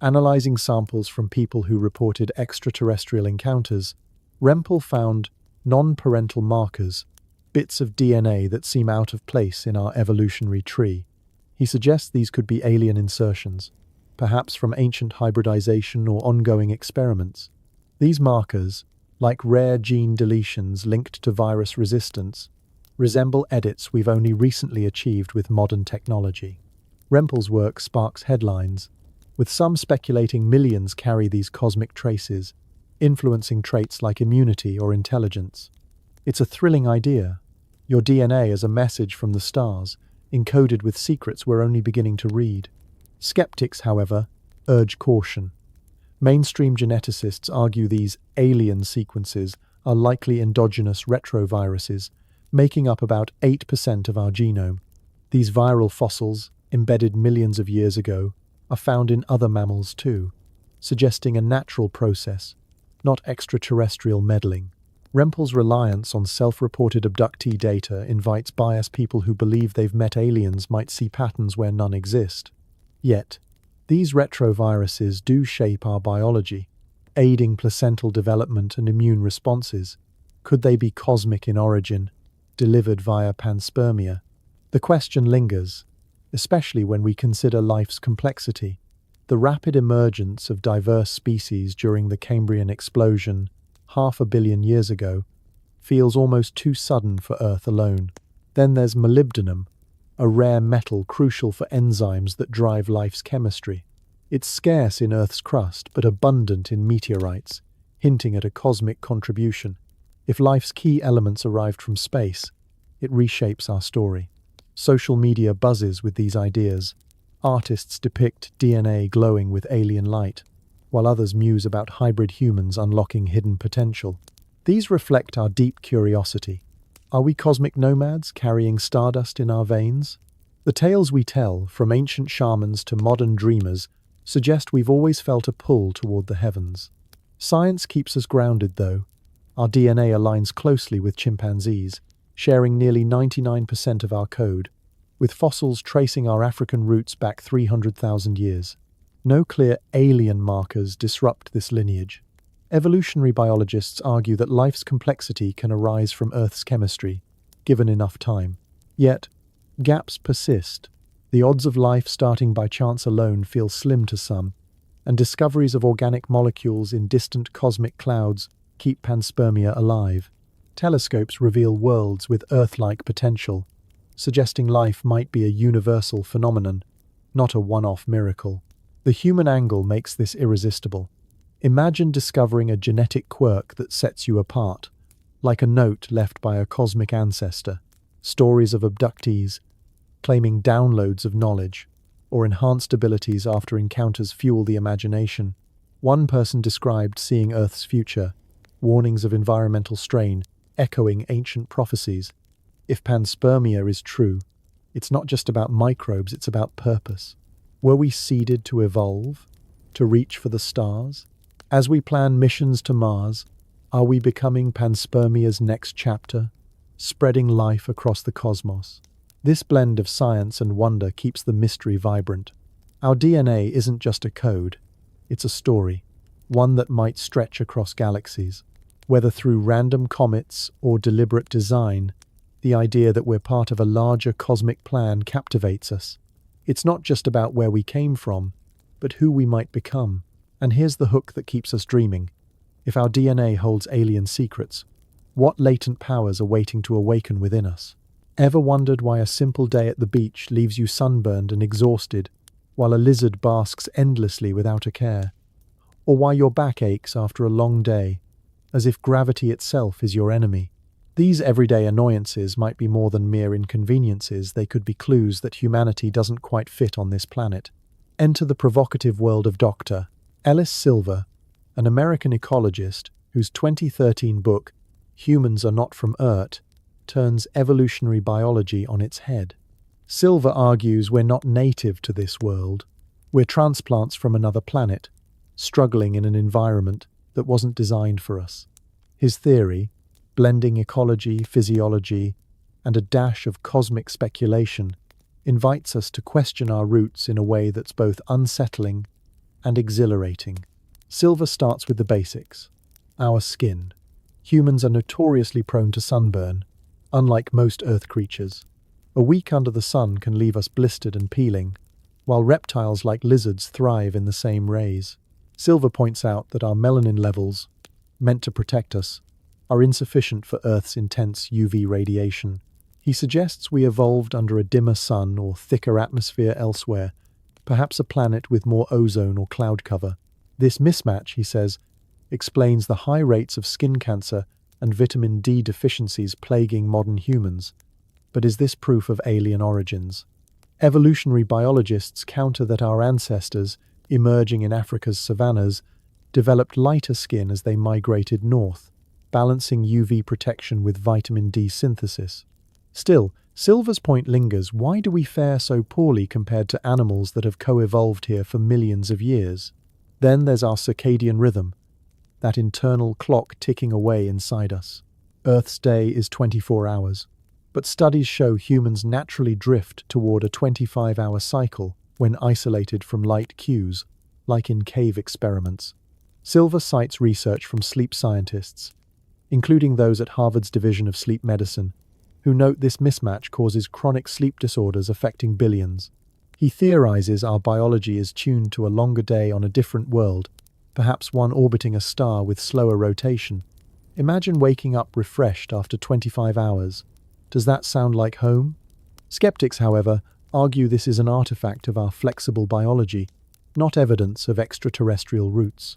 Analyzing samples from people who reported extraterrestrial encounters, Rempel found non-parental markers, bits of DNA that seem out of place in our evolutionary tree. He suggests these could be alien insertions, perhaps from ancient hybridization or ongoing experiments. These markers, like rare gene deletions linked to virus resistance, resemble edits we've only recently achieved with modern technology. Rempel's work sparks headlines, with some speculating millions carry these cosmic traces, influencing traits like immunity or intelligence. It's a thrilling idea. Your DNA is a message from the stars, encoded with secrets we're only beginning to read. Skeptics, however, urge caution. Mainstream geneticists argue these alien sequences are likely endogenous retroviruses, making up about 8% of our genome. These viral fossils, embedded millions of years ago, are found in other mammals too, suggesting a natural process, not extraterrestrial meddling. Rempel's reliance on self-reported abductee data invites bias. People who believe they've met aliens might see patterns where none exist. Yet, these retroviruses do shape our biology, aiding placental development and immune responses. Could they be cosmic in origin, delivered via panspermia? The question lingers, especially when we consider life's complexity. The rapid emergence of diverse species during the Cambrian explosion, 500 million years ago, feels almost too sudden for Earth alone. Then there's molybdenum, a rare metal crucial for enzymes that drive life's chemistry. It's scarce in Earth's crust, but abundant in meteorites, hinting at a cosmic contribution. If life's key elements arrived from space, it reshapes our story. Social media buzzes with these ideas. Artists depict DNA glowing with alien light, while others muse about hybrid humans unlocking hidden potential. These reflect our deep curiosity. Are we cosmic nomads carrying stardust in our veins? The tales we tell, from ancient shamans to modern dreamers, suggest we've always felt a pull toward the heavens. Science keeps us grounded, though. Our DNA aligns closely with chimpanzees, sharing nearly 99% of our code, with fossils tracing our African roots back 300,000 years. No clear alien markers disrupt this lineage. Evolutionary biologists argue that life's complexity can arise from Earth's chemistry, given enough time. Yet, gaps persist. The odds of life starting by chance alone feel slim to some, and discoveries of organic molecules in distant cosmic clouds keep panspermia alive. Telescopes reveal worlds with Earth-like potential, suggesting life might be a universal phenomenon, not a one-off miracle. The human angle makes this irresistible. Imagine discovering a genetic quirk that sets you apart, like a note left by a cosmic ancestor. Stories of abductees claiming downloads of knowledge or enhanced abilities after encounters fuel the imagination. One person described seeing Earth's future, warnings of environmental strain, echoing ancient prophecies. If panspermia is true, it's not just about microbes, it's about purpose. Were we seeded to evolve, to reach for the stars? As we plan missions to Mars, are we becoming panspermia's next chapter, spreading life across the cosmos? This blend of science and wonder keeps the mystery vibrant. Our DNA isn't just a code, it's a story, one that might stretch across galaxies. Whether through random comets or deliberate design, the idea that we're part of a larger cosmic plan captivates us. It's not just about where we came from, but who we might become. And here's the hook that keeps us dreaming. If our DNA holds alien secrets, what latent powers are waiting to awaken within us? Ever wondered why a simple day at the beach leaves you sunburned and exhausted, while a lizard basks endlessly without a care, or why your back aches after a long day, as if gravity itself is your enemy. These everyday annoyances might be more than mere inconveniences, they could be clues that humanity doesn't quite fit on this planet. Enter the provocative world of Dr. Ellis Silver, an American ecologist whose 2013 book, Humans Are Not From Earth, turns evolutionary biology on its head. Silver argues we're not native to this world. We're transplants from another planet, struggling in an environment that wasn't designed for us. His theory, blending ecology, physiology, and a dash of cosmic speculation, invites us to question our roots in a way that's both unsettling and exhilarating. Silver starts with the basics. Our skin. Humans are notoriously prone to sunburn, unlike most Earth creatures. A week under the sun can leave us blistered and peeling, while reptiles like lizards thrive in the same rays. Silver points out that our melanin levels, meant to protect us, are insufficient for Earth's intense UV radiation. He suggests we evolved under a dimmer sun or thicker atmosphere elsewhere, perhaps a planet with more ozone or cloud cover. This mismatch, he says, explains the high rates of skin cancer and vitamin D deficiencies plaguing modern humans. But is this proof of alien origins? Evolutionary biologists counter that our ancestors, emerging in Africa's savannas, developed lighter skin as they migrated north, balancing UV protection with vitamin D synthesis. Still, Silver's point lingers: why do we fare so poorly compared to animals that have co-evolved here for millions of years? Then there's our circadian rhythm, that internal clock ticking away inside us. Earth's day is 24 hours, but studies show humans naturally drift toward a 25-hour cycle when isolated from light cues, like in cave experiments. Silver cites research from sleep scientists, including those at Harvard's Division of Sleep Medicine, who note this mismatch causes chronic sleep disorders affecting billions. He theorizes our biology is tuned to a longer day on a different world, perhaps one orbiting a star with slower rotation. Imagine waking up refreshed after 25 hours. Does that sound like home? Skeptics, however, argue this is an artifact of our flexible biology, not evidence of extraterrestrial roots.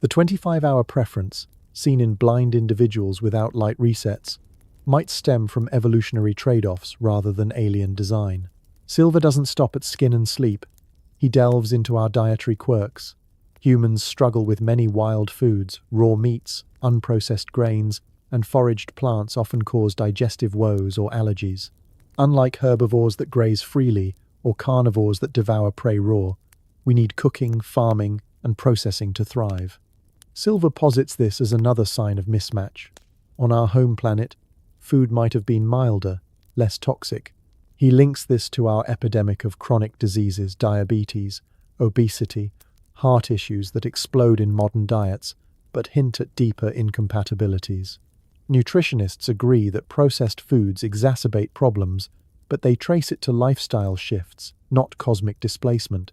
The 25-hour preference, seen in blind individuals without light resets, might stem from evolutionary trade-offs rather than alien design. Silver doesn't stop at skin and sleep. He delves into our dietary quirks. Humans struggle with many wild foods. Raw meats, unprocessed grains, and foraged plants often cause digestive woes or allergies. Unlike herbivores that graze freely or carnivores that devour prey raw, we need cooking, farming, and processing to thrive. Silver posits this as another sign of mismatch. On our home planet, food might have been milder, less toxic. He links this to our epidemic of chronic diseases, diabetes, obesity, heart issues that explode in modern diets, but hint at deeper incompatibilities. Nutritionists agree that processed foods exacerbate problems, but they trace it to lifestyle shifts, not cosmic displacement.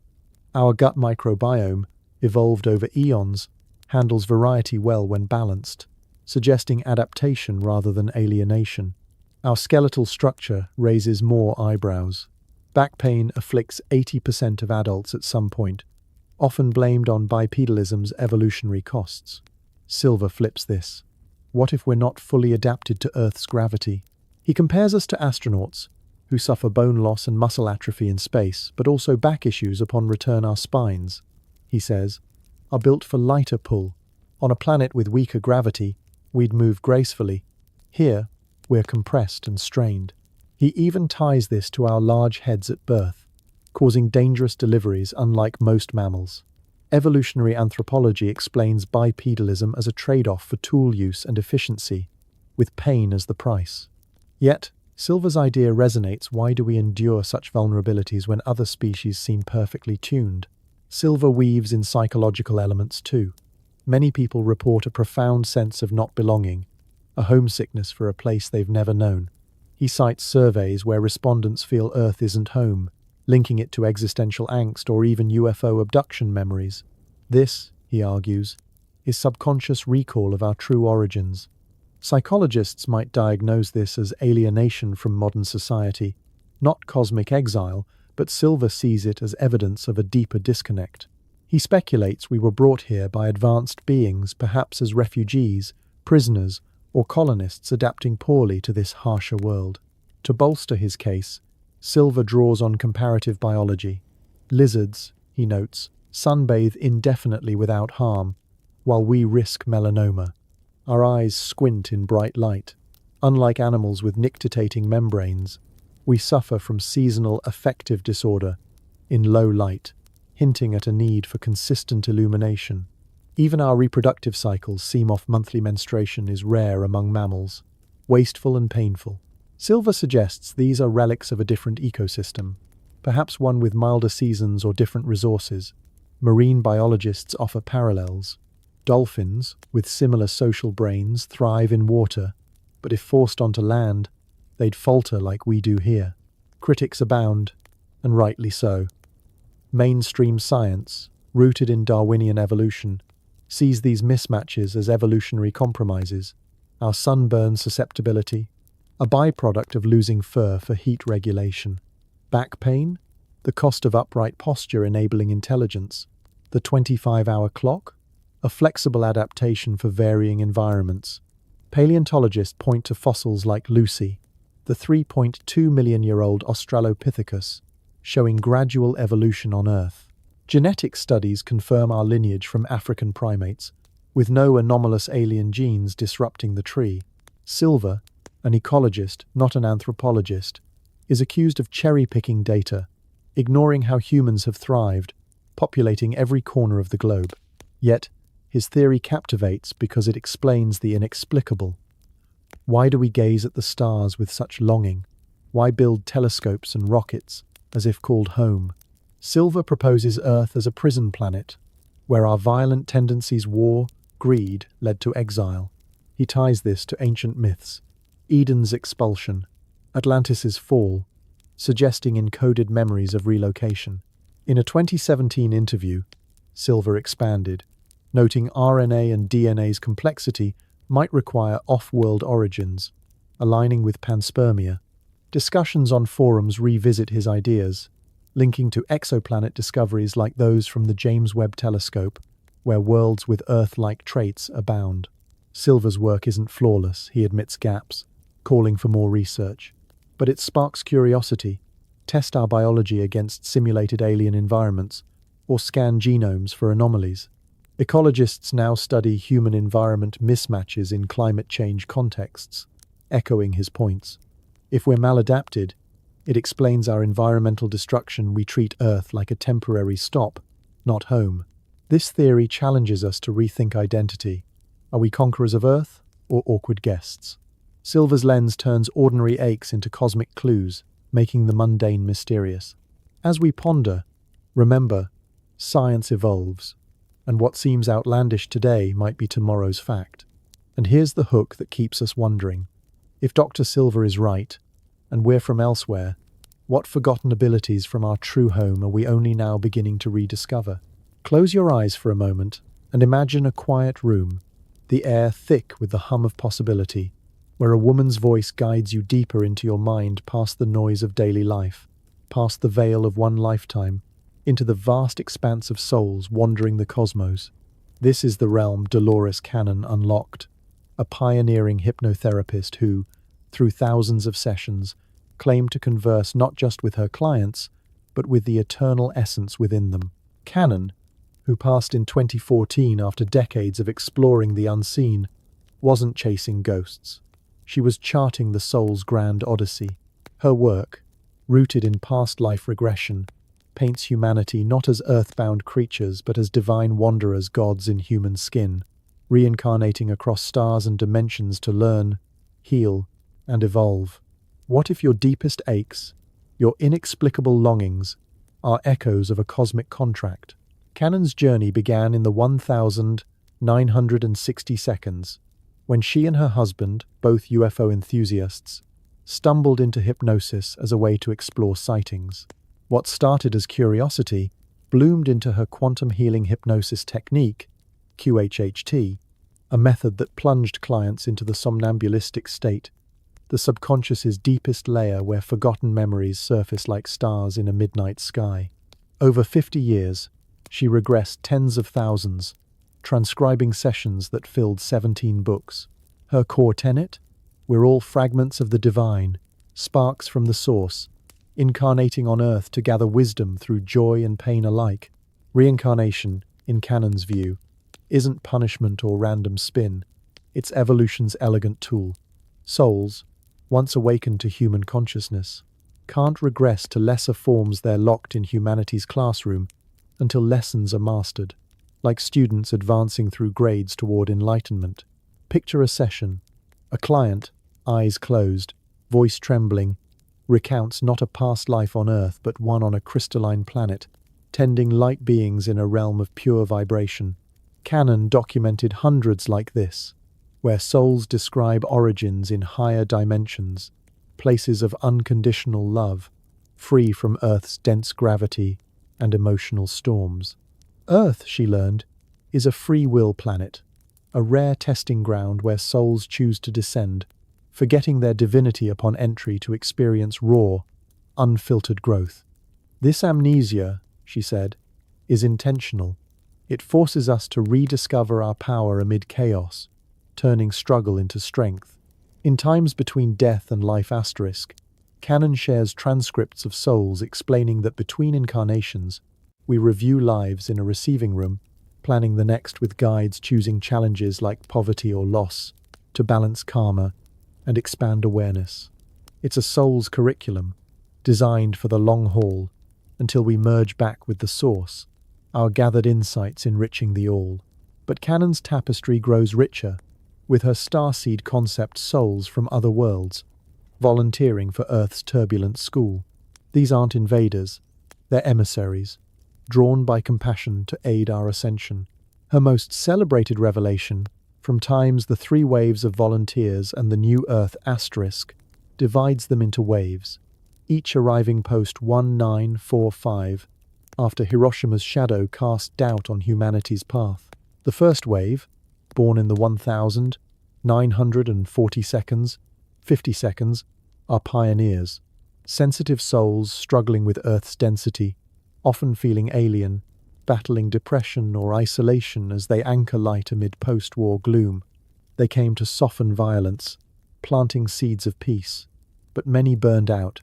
Our gut microbiome, evolved over eons, handles variety well when balanced, suggesting adaptation rather than alienation. Our skeletal structure raises more eyebrows. Back pain afflicts 80% of adults at some point, often blamed on bipedalism's evolutionary costs. Silver flips this. What if we're not fully adapted to Earth's gravity? He compares us to astronauts, who suffer bone loss and muscle atrophy in space, but also back issues upon return. Our spines, he says, are built for lighter pull. On a planet with weaker gravity, we'd move gracefully. Here, we're compressed and strained. He even ties this to our large heads at birth, causing dangerous deliveries unlike most mammals. Evolutionary anthropology explains bipedalism as a trade-off for tool use and efficiency, with pain as the price. Yet, Silver's idea resonates. Why do we endure such vulnerabilities when other species seem perfectly tuned? Silver weaves in psychological elements too. Many people report a profound sense of not belonging, a homesickness for a place they've never known. He cites surveys where respondents feel Earth isn't home, linking it to existential angst or even UFO abduction memories. This, he argues, is subconscious recall of our true origins. Psychologists might diagnose this as alienation from modern society, not cosmic exile, but Silver sees it as evidence of a deeper disconnect. He speculates we were brought here by advanced beings, perhaps as refugees, prisoners, or colonists adapting poorly to this harsher world. To bolster his case, Silver draws on comparative biology. Lizards, he notes, sunbathe indefinitely without harm, while we risk melanoma. Our eyes squint in bright light. Unlike animals with nictitating membranes, we suffer from seasonal affective disorder in low light, hinting at a need for consistent illumination. Even our reproductive cycles seem off. Monthly menstruation is rare among mammals, wasteful and painful. Silver suggests these are relics of a different ecosystem, perhaps one with milder seasons or different resources. Marine biologists offer parallels. Dolphins, with similar social brains, thrive in water, but if forced onto land, they'd falter like we do here. Critics abound, and rightly so. Mainstream science, rooted in Darwinian evolution, sees these mismatches as evolutionary compromises. Our sunburn susceptibility, a byproduct of losing fur for heat regulation. Back pain, the cost of upright posture enabling intelligence. The 25-hour clock, a flexible adaptation for varying environments. Paleontologists point to fossils like Lucy, the 3.2-million-year-old Australopithecus, showing gradual evolution on Earth. Genetic studies confirm our lineage from African primates, with no anomalous alien genes disrupting the tree. Silver, an ecologist, not an anthropologist, is accused of cherry-picking data, ignoring how humans have thrived, populating every corner of the globe. Yet, his theory captivates because it explains the inexplicable. Why do we gaze at the stars with such longing? Why build telescopes and rockets, as if called home? Silver proposes Earth as a prison planet, where our violent tendencies, war, greed, led to exile. He ties this to ancient myths, Eden's expulsion, Atlantis' fall, suggesting encoded memories of relocation. In a 2017 interview, Silver expanded, noting RNA and DNA's complexity might require off-world origins, aligning with panspermia. Discussions on forums revisit his ideas, linking to exoplanet discoveries like those from the James Webb Telescope, where worlds with Earth-like traits abound. Silver's work isn't flawless, he admits gaps, calling for more research. But it sparks curiosity. Test our biology against simulated alien environments, or scan genomes for anomalies. Ecologists now study human-environment mismatches in climate change contexts, echoing his points. If we're maladapted, it explains our environmental destruction. We treat Earth like a temporary stop, not home. This theory challenges us to rethink identity. Are we conquerors of Earth, or awkward guests? Silver's lens turns ordinary aches into cosmic clues, making the mundane mysterious. As we ponder, remember, science evolves, and what seems outlandish today might be tomorrow's fact. And here's the hook that keeps us wondering. If Dr. Silver is right, and we're from elsewhere, what forgotten abilities from our true home are we only now beginning to rediscover? Close your eyes for a moment and imagine a quiet room, the air thick with the hum of possibility, where a woman's voice guides you deeper into your mind past the noise of daily life, past the veil of one lifetime, into the vast expanse of souls wandering the cosmos. This is the realm Dolores Cannon unlocked, a pioneering hypnotherapist who, through thousands of sessions, claimed to converse not just with her clients, but with the eternal essence within them. Cannon, who passed in 2014 after decades of exploring the unseen, wasn't chasing ghosts. She was charting the soul's grand odyssey. Her work, rooted in past life regression, paints humanity not as earthbound creatures but as divine wanderers, gods in human skin, reincarnating across stars and dimensions to learn, heal, and evolve. What if your deepest aches, your inexplicable longings, are echoes of a cosmic contract? Cannon's journey began in the 1,960 seconds, when she and her husband, both UFO enthusiasts, stumbled into hypnosis as a way to explore sightings. What started as curiosity bloomed into her quantum healing hypnosis technique, QHHT, a method that plunged clients into the somnambulistic state, the subconscious's deepest layer where forgotten memories surface like stars in a midnight sky. Over 50 years, she regressed tens of thousands, transcribing sessions that filled 17 books. Her core tenet? We're all fragments of the divine, sparks from the source, incarnating on Earth to gather wisdom through joy and pain alike. Reincarnation, in Canon's view, isn't punishment or random spin, it's evolution's elegant tool. Souls, once awakened to human consciousness, can't regress to lesser forms they're locked in humanity's classroom until lessons are mastered, like students advancing through grades toward enlightenment. Picture a session. A client, eyes closed, voice trembling, recounts not a past life on Earth but one on a crystalline planet, tending light beings in a realm of pure vibration. Canon documented hundreds like this, where souls describe origins in higher dimensions, places of unconditional love, free from Earth's dense gravity and emotional storms. Earth, she learned, is a free will planet, a rare testing ground where souls choose to descend, forgetting their divinity upon entry to experience raw, unfiltered growth. This amnesia, she said, is intentional. It forces us to rediscover our power amid chaos, turning struggle into strength. In times between death and life asterisk, Canon shares transcripts of souls explaining that between incarnations, we review lives in a receiving room, planning the next with guides choosing challenges like poverty or loss to balance karma and expand awareness. It's a soul's curriculum, designed for the long haul, until we merge back with the source, our gathered insights enriching the all. But Canon's tapestry grows richer, with her starseed concept souls from other worlds, volunteering for Earth's turbulent school. These aren't invaders, they're emissaries, drawn by compassion to aid our ascension. Her most celebrated revelation, from times the 3 waves of volunteers and the new Earth asterisk, divides them into waves, each arriving post 1945, after Hiroshima's shadow cast doubt on humanity's path. The first wave, born in the 1,940 seconds, 50 seconds, are pioneers, sensitive souls struggling with Earth's density, often feeling alien, battling depression or isolation as they anchor light amid post-war gloom. They came to soften violence, planting seeds of peace, but many burned out,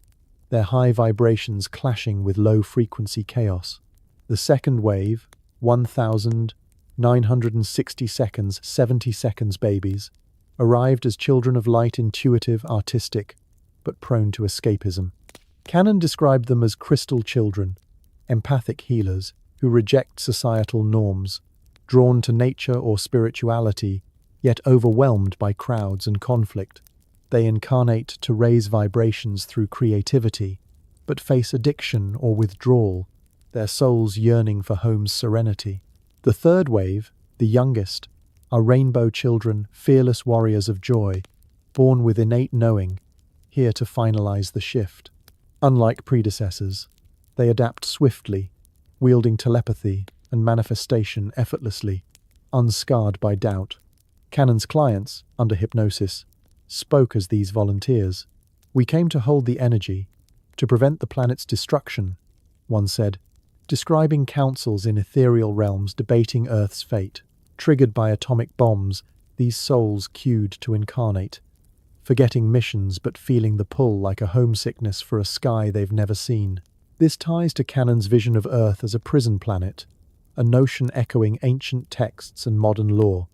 their high vibrations clashing with low-frequency chaos. The second wave, 1,960 seconds, 70 seconds babies, arrived as children of light, intuitive, artistic, but prone to escapism. Canon described them as crystal children, empathic healers who reject societal norms, drawn to nature or spirituality, yet overwhelmed by crowds and conflict. They incarnate to raise vibrations through creativity, but face addiction or withdrawal, their souls yearning for home's serenity. The third wave, the youngest, are rainbow children, fearless warriors of joy, born with innate knowing, here to finalize the shift. Unlike predecessors, they adapt swiftly, wielding telepathy and manifestation effortlessly, unscarred by doubt. Canon's clients, under hypnosis, spoke as these volunteers. "We came to hold the energy, to prevent the planet's destruction," one said, describing councils in ethereal realms debating Earth's fate. Triggered by atomic bombs, these souls queued to incarnate, forgetting missions but feeling the pull like a homesickness for a sky they've never seen. This ties to Canon's vision of Earth as a prison planet, a notion echoing ancient texts and modern law.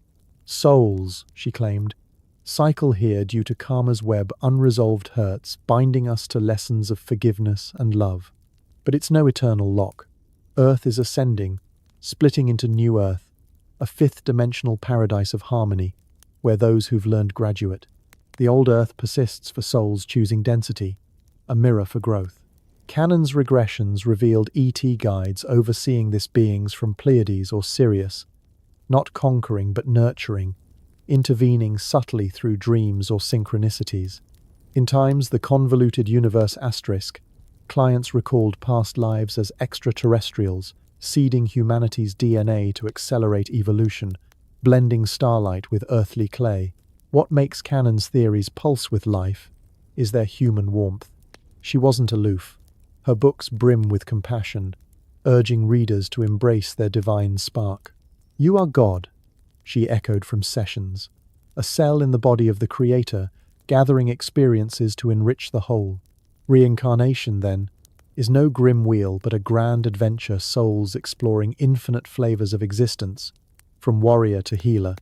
Souls, she claimed, cycle here due to karma's web unresolved hurts, binding us to lessons of forgiveness and love. But it's no eternal lock. Earth is ascending, splitting into new Earth, a fifth-dimensional paradise of harmony, where those who've learned graduate. The old Earth persists for souls choosing density, a mirror for growth. Canon's regressions revealed ET guides overseeing this beings from Pleiades or Sirius, not conquering but nurturing, intervening subtly through dreams or synchronicities. In times the convoluted universe asterisk, clients recalled past lives as extraterrestrials, seeding humanity's DNA to accelerate evolution, blending starlight with earthly clay. What makes Canon's theories pulse with life is their human warmth. She wasn't aloof. Her books brim with compassion, urging readers to embrace their divine spark. "You are God," she echoed from sessions, a cell in the body of the Creator, gathering experiences to enrich the whole. Reincarnation, then, is no grim wheel but a grand adventure, souls exploring infinite flavors of existence, from warrior to healer,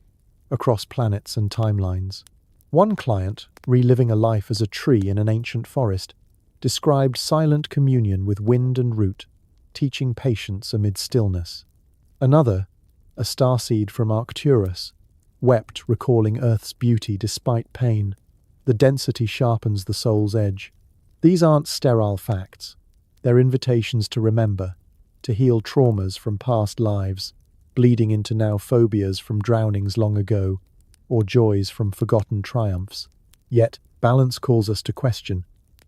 across planets and timelines. One client, reliving a life as a tree in an ancient forest, described silent communion with wind and root, teaching patience amid stillness. Another, a starseed from Arcturus, wept, recalling Earth's beauty despite pain. The density sharpens the soul's edge. These aren't sterile facts. They're invitations to remember, to heal traumas from past lives, bleeding into now phobias from drownings long ago, or joys from forgotten triumphs. Yet, balance calls us to question,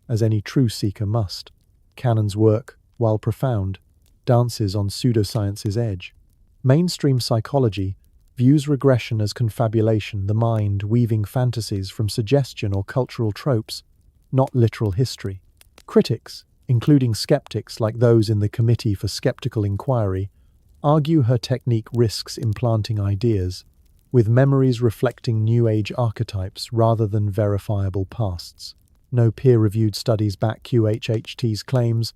as any true seeker must. Canon's work, while profound, dances on pseudoscience's edge. Mainstream psychology views regression as confabulation, the mind weaving fantasies from suggestion or cultural tropes, not literal history. Critics, including skeptics like those in the Committee for Skeptical Inquiry, argue her technique risks implanting ideas, with memories reflecting New Age archetypes rather than verifiable pasts. No peer-reviewed studies back QHHT's claims,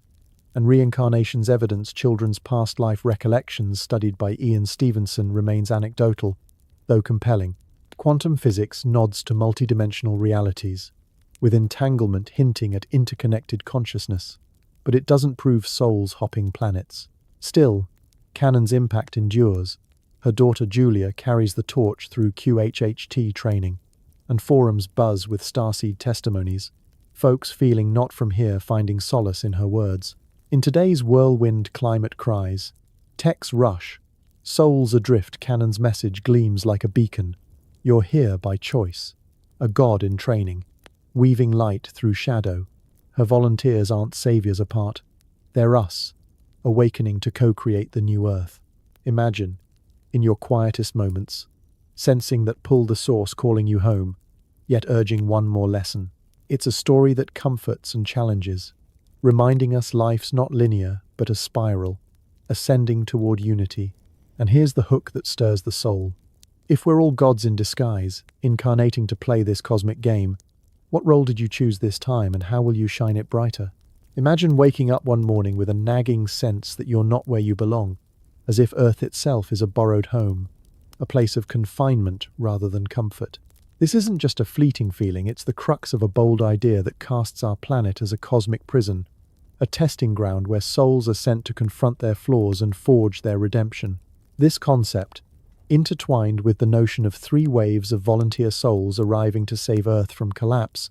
and reincarnation's evidence children's past life recollections studied by Ian Stevenson remains anecdotal, though compelling. Quantum physics nods to multidimensional realities, with entanglement hinting at interconnected consciousness, but it doesn't prove souls hopping planets. Still, Canon's impact endures. Her daughter Julia carries the torch through QHHT training, and forums buzz with starseed testimonies, folks feeling not from here finding solace in her words. In today's whirlwind climate cries, techs rush, souls adrift, Canon's message gleams like a beacon. You're here by choice, a god in training, weaving light through shadow. Her volunteers aren't saviors apart. They're us, awakening to co-create the new Earth. Imagine, in your quietest moments, sensing that pull the source calling you home, yet urging one more lesson. It's a story that comforts and challenges, reminding us life's not linear, but a spiral, ascending toward unity. And here's the hook that stirs the soul. If we're all gods in disguise, incarnating to play this cosmic game, what role did you choose this time, and how will you shine it brighter? Imagine waking up one morning with a nagging sense that you're not where you belong, as if Earth itself is a borrowed home, a place of confinement rather than comfort. This isn't just a fleeting feeling, it's the crux of a bold idea that casts our planet as a cosmic prison, a testing ground where souls are sent to confront their flaws and forge their redemption. This concept, intertwined with the notion of 3 waves of volunteer souls arriving to save Earth from collapse,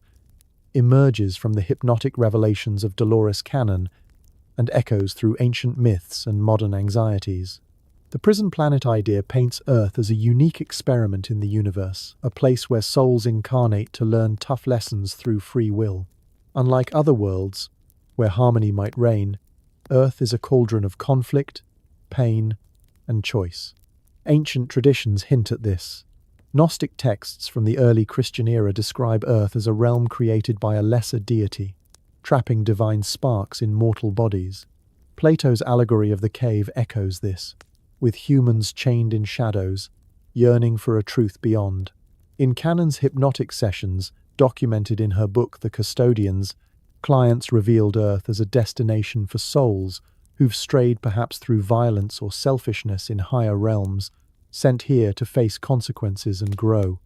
emerges from the hypnotic revelations of Dolores canon and echoes through ancient myths and modern anxieties. The prison planet idea paints Earth as a unique experiment in the universe, a place where souls incarnate to learn tough lessons through free will. Unlike other worlds, where harmony might reign, Earth is a cauldron of conflict, pain, and choice. Ancient traditions hint at this. Gnostic texts from the early Christian era describe Earth as a realm created by a lesser deity, trapping divine sparks in mortal bodies. Plato's allegory of the cave echoes this, with humans chained in shadows, yearning for a truth beyond. In Canon's hypnotic sessions, documented in her book The Custodians, clients revealed Earth as a destination for souls who've strayed perhaps through violence or selfishness in higher realms, sent here to face consequences and grow.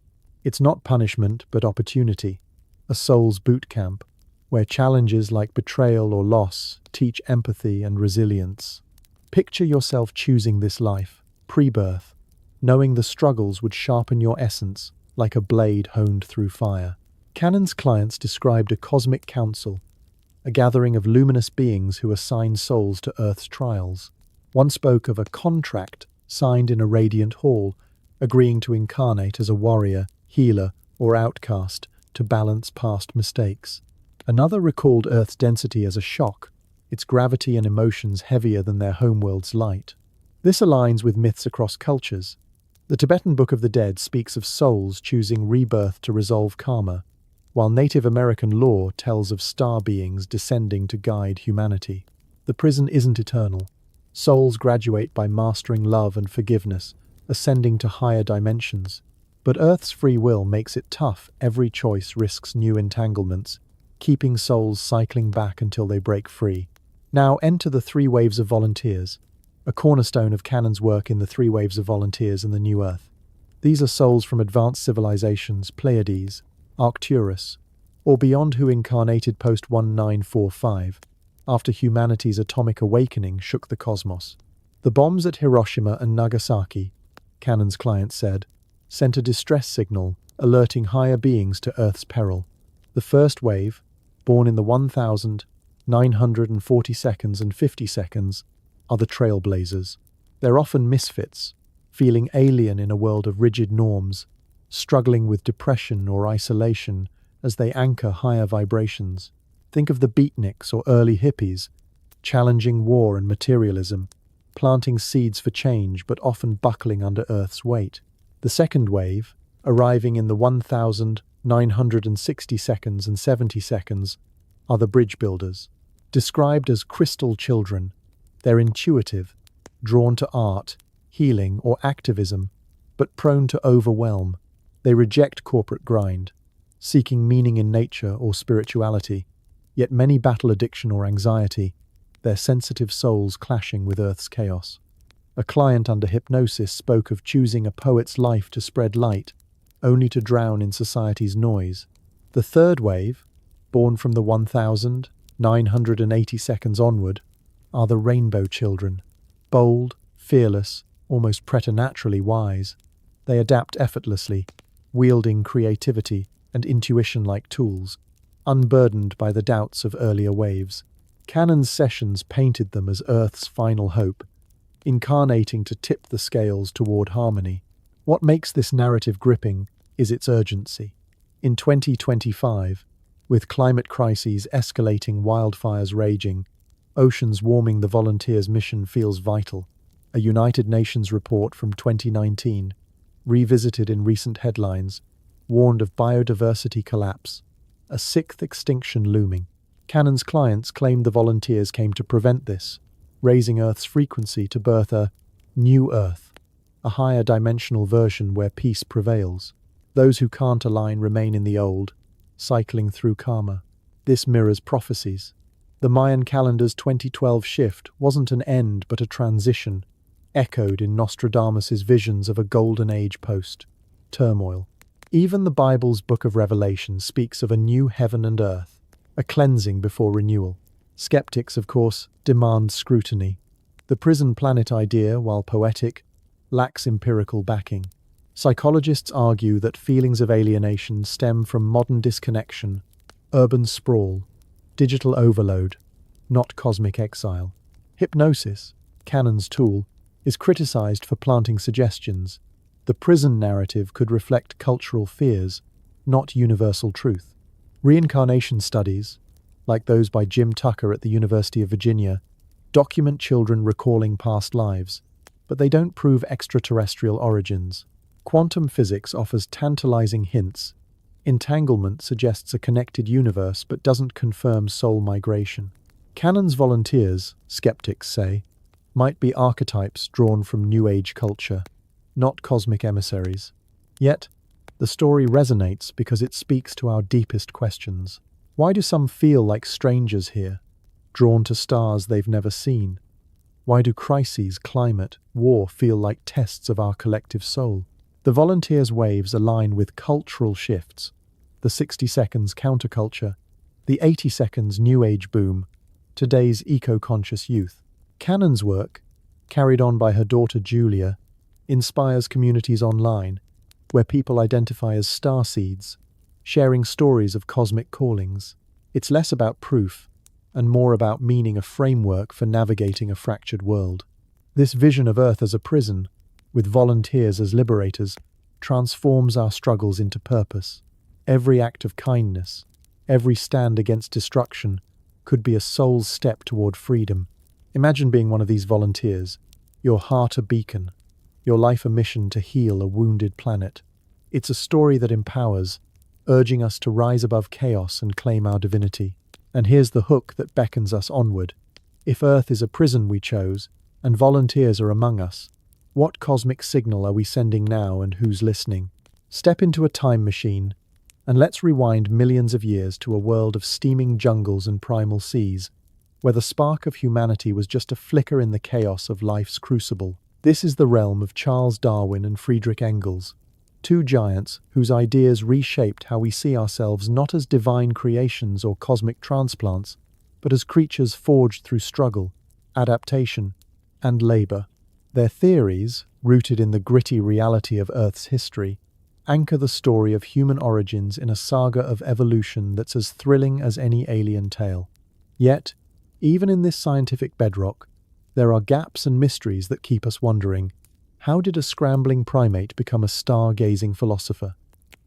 It's not punishment, but opportunity, a soul's boot camp, where challenges like betrayal or loss teach empathy and resilience. Picture yourself choosing this life, pre-birth, knowing the struggles would sharpen your essence like a blade honed through fire. Canon's clients described a cosmic council, a gathering of luminous beings who assign souls to Earth's trials. One spoke of a contract signed in a radiant hall, agreeing to incarnate as a warrior, healer, or outcast to balance past mistakes. Another recalled Earth's density as a shock, its gravity and emotions heavier than their homeworld's light. This aligns with myths across cultures. The Tibetan Book of the Dead speaks of souls choosing rebirth to resolve karma, while Native American lore tells of star beings descending to guide humanity. The prison isn't eternal. Souls graduate by mastering love and forgiveness, ascending to higher dimensions. But Earth's free will makes it tough. Every choice risks new entanglements, keeping souls cycling back until they break free. Now enter the 3 waves of volunteers, a cornerstone of Canon's work in the 3 waves of volunteers in the New Earth. These are souls from advanced civilizations, Pleiades, Arcturus, or beyond who incarnated post-1945, after humanity's atomic awakening shook the cosmos. The bombs at Hiroshima and Nagasaki, Canon's client said, sent a distress signal alerting higher beings to Earth's peril. The first wave, born in the 1,940 seconds and 50 seconds, are the trailblazers. They're often misfits, feeling alien in a world of rigid norms, struggling with depression or isolation as they anchor higher vibrations. Think of the beatniks or early hippies, challenging war and materialism, planting seeds for change but often buckling under Earth's weight. The second wave, arriving in the 1,960 seconds and 70 seconds, are the bridge builders. Described as crystal children, they're intuitive, drawn to art, healing, or activism, but prone to overwhelm. They reject corporate grind, seeking meaning in nature or spirituality, yet many battle addiction or anxiety, their sensitive souls clashing with Earth's chaos. A client under hypnosis spoke of choosing a poet's life to spread light, only to drown in society's noise. The third wave, born from the 1,980 seconds onward, are the rainbow children. Bold, fearless, almost preternaturally wise. They adapt effortlessly, wielding creativity and intuition like tools, unburdened by the doubts of earlier waves. Canon's sessions painted them as Earth's final hope, incarnating to tip the scales toward harmony. What makes this narrative gripping is its urgency. In 2025, with climate crises escalating, wildfires raging, oceans warming, the volunteers' mission feels vital. A United Nations report from 2019, revisited in recent headlines, warned of biodiversity collapse, a 6th extinction looming. Canon's clients claimed the volunteers came to prevent this, raising Earth's frequency to birth a new Earth, a higher dimensional version where peace prevails. Those who can't align remain in the old, cycling through karma. This mirrors prophecies. The Mayan calendar's 2012 shift wasn't an end but a transition, echoed in Nostradamus' visions of a golden age post-turmoil. Even the Bible's Book of Revelation speaks of a new heaven and earth, a cleansing before renewal. Skeptics, of course, demand scrutiny. The prison planet idea, while poetic, lacks empirical backing. Psychologists argue that feelings of alienation stem from modern disconnection, urban sprawl, digital overload, not cosmic exile. Hypnosis, Canon's tool, is criticized for planting suggestions. The prison narrative could reflect cultural fears, not universal truth. Reincarnation studies, like those by Jim Tucker at the University of Virginia, document children recalling past lives, but they don't prove extraterrestrial origins. Quantum physics offers tantalizing hints. Entanglement suggests a connected universe but doesn't confirm soul migration. Canon's volunteers, skeptics say, might be archetypes drawn from New Age culture, not cosmic emissaries. Yet, the story resonates because it speaks to our deepest questions. Why do some feel like strangers here, drawn to stars they've never seen? Why do crises, climate, war feel like tests of our collective soul? The volunteers' waves align with cultural shifts, the 60 seconds counterculture, the 80 seconds New Age boom, today's eco-conscious youth. Canon's work, carried on by her daughter Julia, inspires communities online, where people identify as starseeds, sharing stories of cosmic callings. It's less about proof, and more about meaning, a framework for navigating a fractured world. This vision of Earth as a prison, with volunteers as liberators, transforms our struggles into purpose. Every act of kindness, every stand against destruction, could be a soul's step toward freedom. Imagine being one of these volunteers, your heart a beacon, your life a mission to heal a wounded planet. It's a story that empowers, urging us to rise above chaos and claim our divinity. And here's the hook that beckons us onward. If Earth is a prison we chose, and volunteers are among us, what cosmic signal are we sending now and who's listening? Step into a time machine, and let's rewind millions of years to a world of steaming jungles and primal seas, where the spark of humanity was just a flicker in the chaos of life's crucible. This is the realm of Charles Darwin and Friedrich Engels, two giants whose ideas reshaped how we see ourselves not as divine creations or cosmic transplants, but as creatures forged through struggle, adaptation, and labor. Their theories, rooted in the gritty reality of Earth's history, anchor the story of human origins in a saga of evolution that's as thrilling as any alien tale. Yet, even in this scientific bedrock, there are gaps and mysteries that keep us wondering. How did a scrambling primate become a star-gazing philosopher?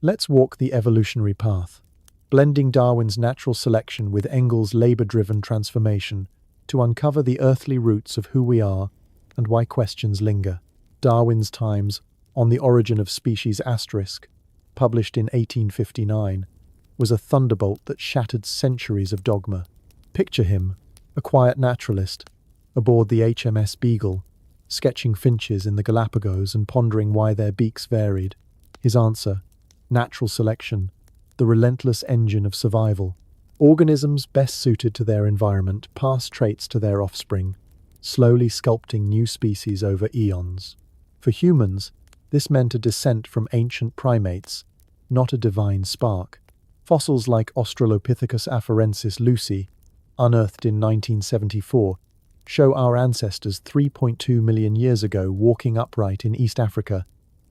Let's walk the evolutionary path, blending Darwin's natural selection with Engels' labor-driven transformation to uncover the earthly roots of who we are and why questions linger. Darwin's Times on the Origin of Species *, published in 1859, was a thunderbolt that shattered centuries of dogma. Picture him, a quiet naturalist, aboard the HMS Beagle, sketching finches in the Galapagos and pondering why their beaks varied. His answer: natural selection, the relentless engine of survival. Organisms best suited to their environment pass traits to their offspring, slowly sculpting new species over eons. For humans, this meant a descent from ancient primates, not a divine spark. Fossils like Australopithecus afarensis lucy, unearthed in 1974, show our ancestors 3.2 million years ago walking upright in East Africa,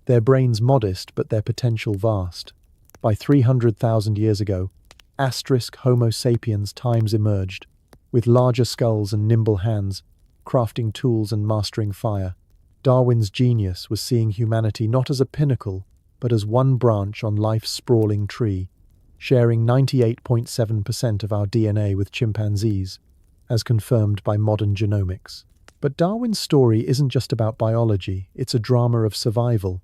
their brains modest but their potential vast. By 300,000 years ago, Homo sapiens times emerged, with larger skulls and nimble hands, crafting tools and mastering fire. Darwin's genius was seeing humanity not as a pinnacle, but as one branch on life's sprawling tree, sharing 98.7% of our DNA with chimpanzees, as confirmed by modern genomics. But Darwin's story isn't just about biology, it's a drama of survival.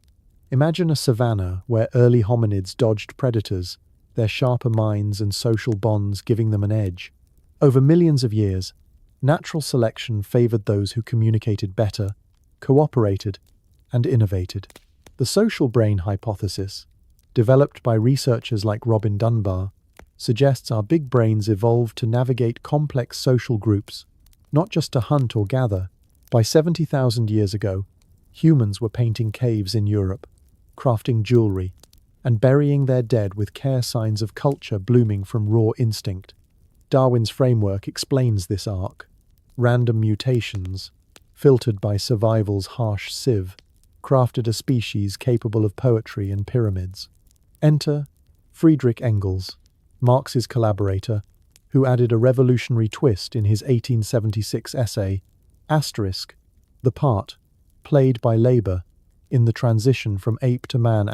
Imagine a savanna where early hominids dodged predators, their sharper minds and social bonds giving them an edge. Over millions of years, natural selection favored those who communicated better, cooperated, and innovated. The social brain hypothesis, developed by researchers like Robin Dunbar, suggests our big brains evolved to navigate complex social groups, not just to hunt or gather. By 70,000 years ago, humans were painting caves in Europe, crafting jewelry, and burying their dead with care, signs of culture blooming from raw instinct. Darwin's framework explains this arc. Random mutations, filtered by survival's harsh sieve, crafted a species capable of poetry and pyramids. Enter Friedrich Engels, Marx's collaborator, who added a revolutionary twist in his 1876 essay, the part played by labor in the transition from ape to man.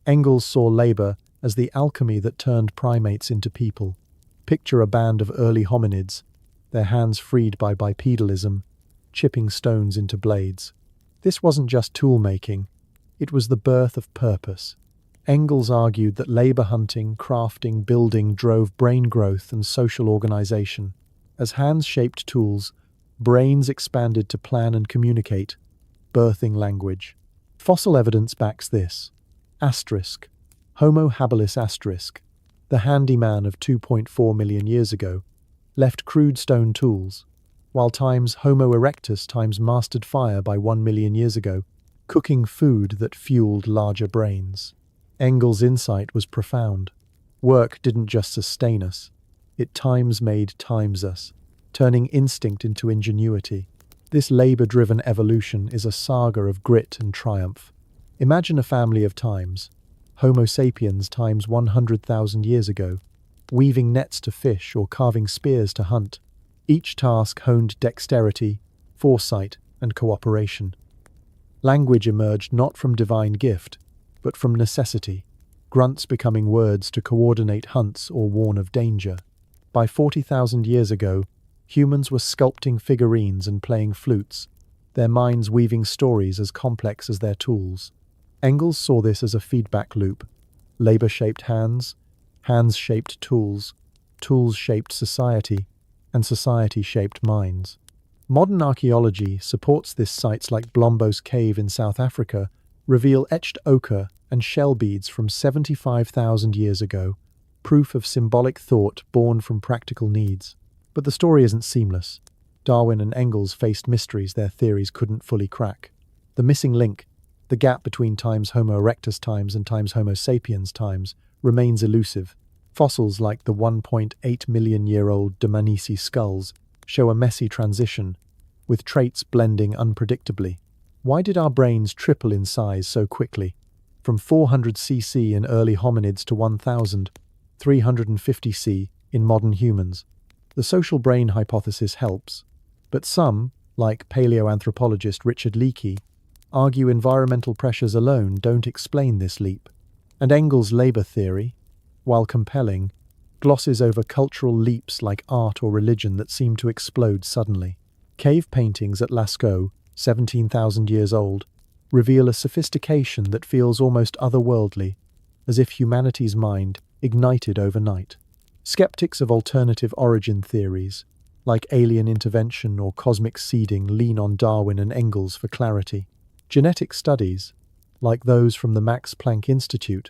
Engels saw labor as the alchemy that turned primates into people. Picture a band of early hominids, their hands freed by bipedalism, chipping stones into blades. This wasn't just tool-making, it was the birth of purpose. Engels argued that labor hunting, crafting, building drove brain growth and social organization. As hands shaped tools, brains expanded to plan and communicate, birthing language. Fossil evidence backs this. Homo habilis the handyman of 2.4 million years ago, left crude stone tools, while Homo erectus mastered fire by 1 million years ago, cooking food that fueled larger brains. Engels' insight was profound. Work didn't just sustain us, it made times us, turning instinct into ingenuity. This labor-driven evolution is a saga of grit and triumph. Imagine a family of Homo sapiens 100,000 years ago, weaving nets to fish or carving spears to hunt. Each task honed dexterity, foresight, and cooperation. Language emerged not from divine gift, but from necessity, grunts becoming words to coordinate hunts or warn of danger. By 40,000 years ago, humans were sculpting figurines and playing flutes, their minds weaving stories as complex as their tools. Engels saw this as a feedback loop. Labor-shaped hands, hands-shaped tools, tools-shaped society, and society-shaped minds. Modern archaeology supports this. Sites like Blombos Cave in South Africa reveal etched ochre and shell beads from 75,000 years ago, proof of symbolic thought born from practical needs. But the story isn't seamless. Darwin and Engels faced mysteries their theories couldn't fully crack. The missing link, the gap between times Homo erectus times and times Homo sapiens times, remains elusive. Fossils like the 1.8 million-year-old Dmanisi skulls show a messy transition, with traits blending unpredictably. Why did our brains triple in size so quickly? From 400 cc in early hominids to 1,350 c in modern humans. The social brain hypothesis helps, but some, like paleoanthropologist Richard Leakey, argue environmental pressures alone don't explain this leap. And Engels' labor theory, while compelling, glosses over cultural leaps like art or religion that seem to explode suddenly. Cave paintings at Lascaux, 17,000 years old, reveal a sophistication that feels almost otherworldly, as if humanity's mind ignited overnight. Skeptics of alternative origin theories, like alien intervention or cosmic seeding, lean on Darwin and Engels for clarity. Genetic studies, like those from the Max Planck Institute,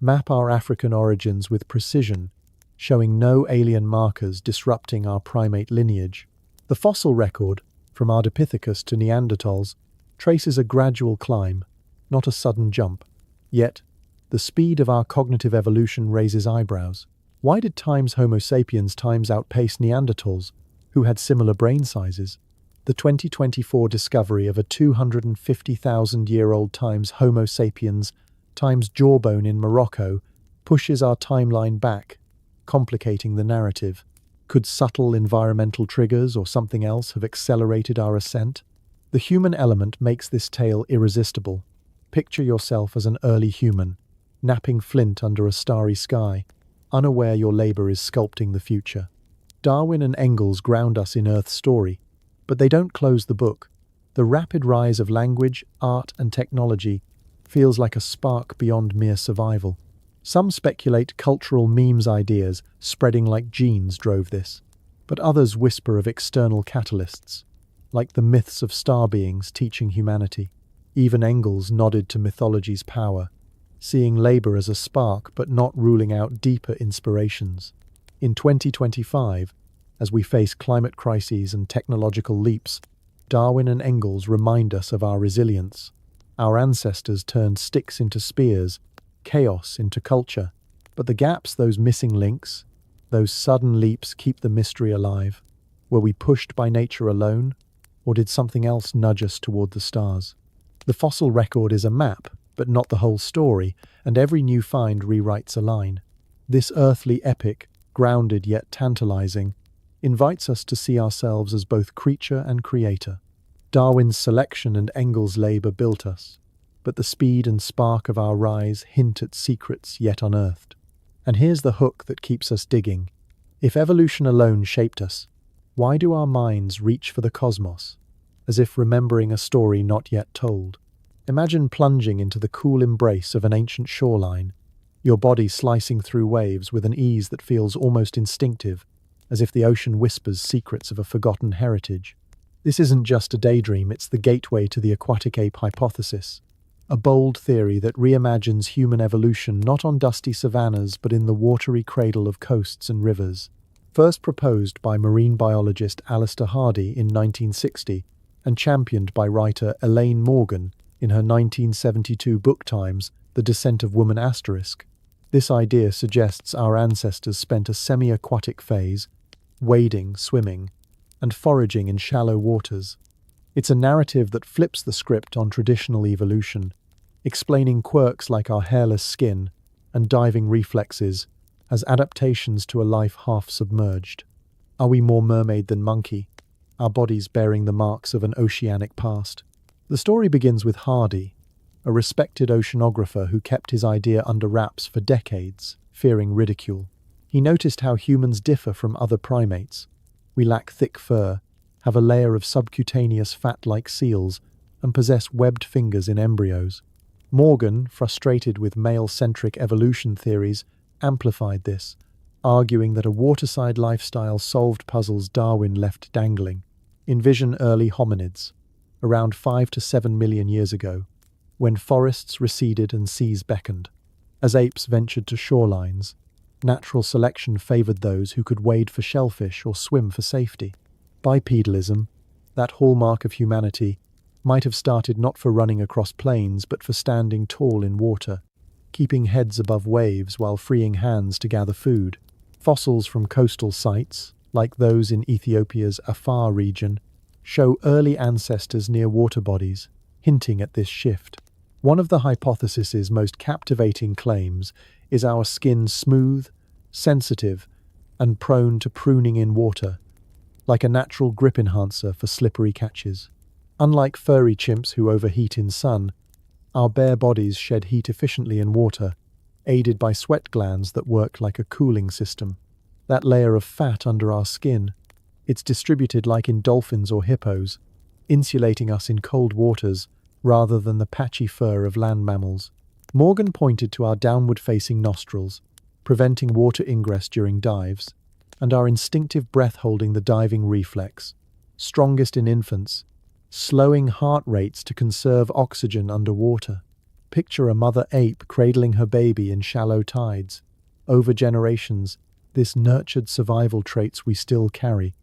map our African origins with precision, showing no alien markers disrupting our primate lineage. The fossil record, from Ardipithecus to Neanderthals, traces a gradual climb, not a sudden jump. Yet, the speed of our cognitive evolution raises eyebrows. Why did times Homo sapiens times outpace Neanderthals, who had similar brain sizes? The 2024 discovery of a 250,000-year-old times Homo sapiens times jawbone in Morocco pushes our timeline back, complicating the narrative. Could subtle environmental triggers or something else have accelerated our ascent? The human element makes this tale irresistible. Picture yourself as an early human, napping flint under a starry sky, unaware your labor is sculpting the future. Darwin and Engels ground us in Earth's story, but they don't close the book. The rapid rise of language, art, and technology feels like a spark beyond mere survival. Some speculate cultural memes ideas spreading like genes drove this, but others whisper of external catalysts, like the myths of star beings teaching humanity. Even Engels nodded to mythology's power, seeing labor as a spark but not ruling out deeper inspirations. In 2025, as we face climate crises and technological leaps, Darwin and Engels remind us of our resilience. Our ancestors turned sticks into spears, chaos into culture. But the gaps, those missing links, those sudden leaps keep the mystery alive. Were we pushed by nature alone, or did something else nudge us toward the stars? The fossil record is a map, but not the whole story, and every new find rewrites a line. This earthly epic, grounded yet tantalizing, invites us to see ourselves as both creature and creator. Darwin's selection and Engels' labor built us, but the speed and spark of our rise hint at secrets yet unearthed. And here's the hook that keeps us digging. If evolution alone shaped us, why do our minds reach for the cosmos, as if remembering a story not yet told? Imagine plunging into the cool embrace of an ancient shoreline, your body slicing through waves with an ease that feels almost instinctive, as if the ocean whispers secrets of a forgotten heritage. This isn't just a daydream, it's the gateway to the aquatic ape hypothesis, a bold theory that reimagines human evolution not on dusty savannas but in the watery cradle of coasts and rivers. First proposed by marine biologist Alistair Hardy in 1960 and championed by writer Elaine Morgan in her 1972 book Times, The Descent of Woman**. This idea suggests our ancestors spent a semi-aquatic phase, wading, swimming, and foraging in shallow waters. It's a narrative that flips the script on traditional evolution, explaining quirks like our hairless skin and diving reflexes as adaptations to a life half submerged. Are we more mermaid than monkey, our bodies bearing the marks of an oceanic past? The story begins with Hardy, a respected oceanographer who kept his idea under wraps for decades, fearing ridicule. He noticed how humans differ from other primates. We lack thick fur, have a layer of subcutaneous fat like seals, and possess webbed fingers in embryos. Morgan, frustrated with male-centric evolution theories, amplified this, arguing that a waterside lifestyle solved puzzles Darwin left dangling. Envision early hominids, around 5 to 7 million years ago, when forests receded and seas beckoned. As apes ventured to shorelines, natural selection favored those who could wade for shellfish or swim for safety. Bipedalism, that hallmark of humanity, might have started not for running across plains but for standing tall in water, keeping heads above waves while freeing hands to gather food. Fossils from coastal sites, like those in Ethiopia's Afar region, show early ancestors near water bodies, hinting at this shift. One of the hypothesis's most captivating claims is our skin smooth, sensitive, and prone to pruning in water, like a natural grip enhancer for slippery catches. Unlike furry chimps who overheat in sun, our bare bodies shed heat efficiently in water, aided by sweat glands that work like a cooling system. That layer of fat under our skin, it's distributed like in dolphins or hippos, insulating us in cold waters rather than the patchy fur of land mammals. Morgan pointed to our downward-facing nostrils, preventing water ingress during dives, and our instinctive breath holding the diving reflex, strongest in infants, slowing heart rates to conserve oxygen underwater. Picture a mother ape cradling her baby in shallow tides. Over generations, this nurtured survival traits we still carry,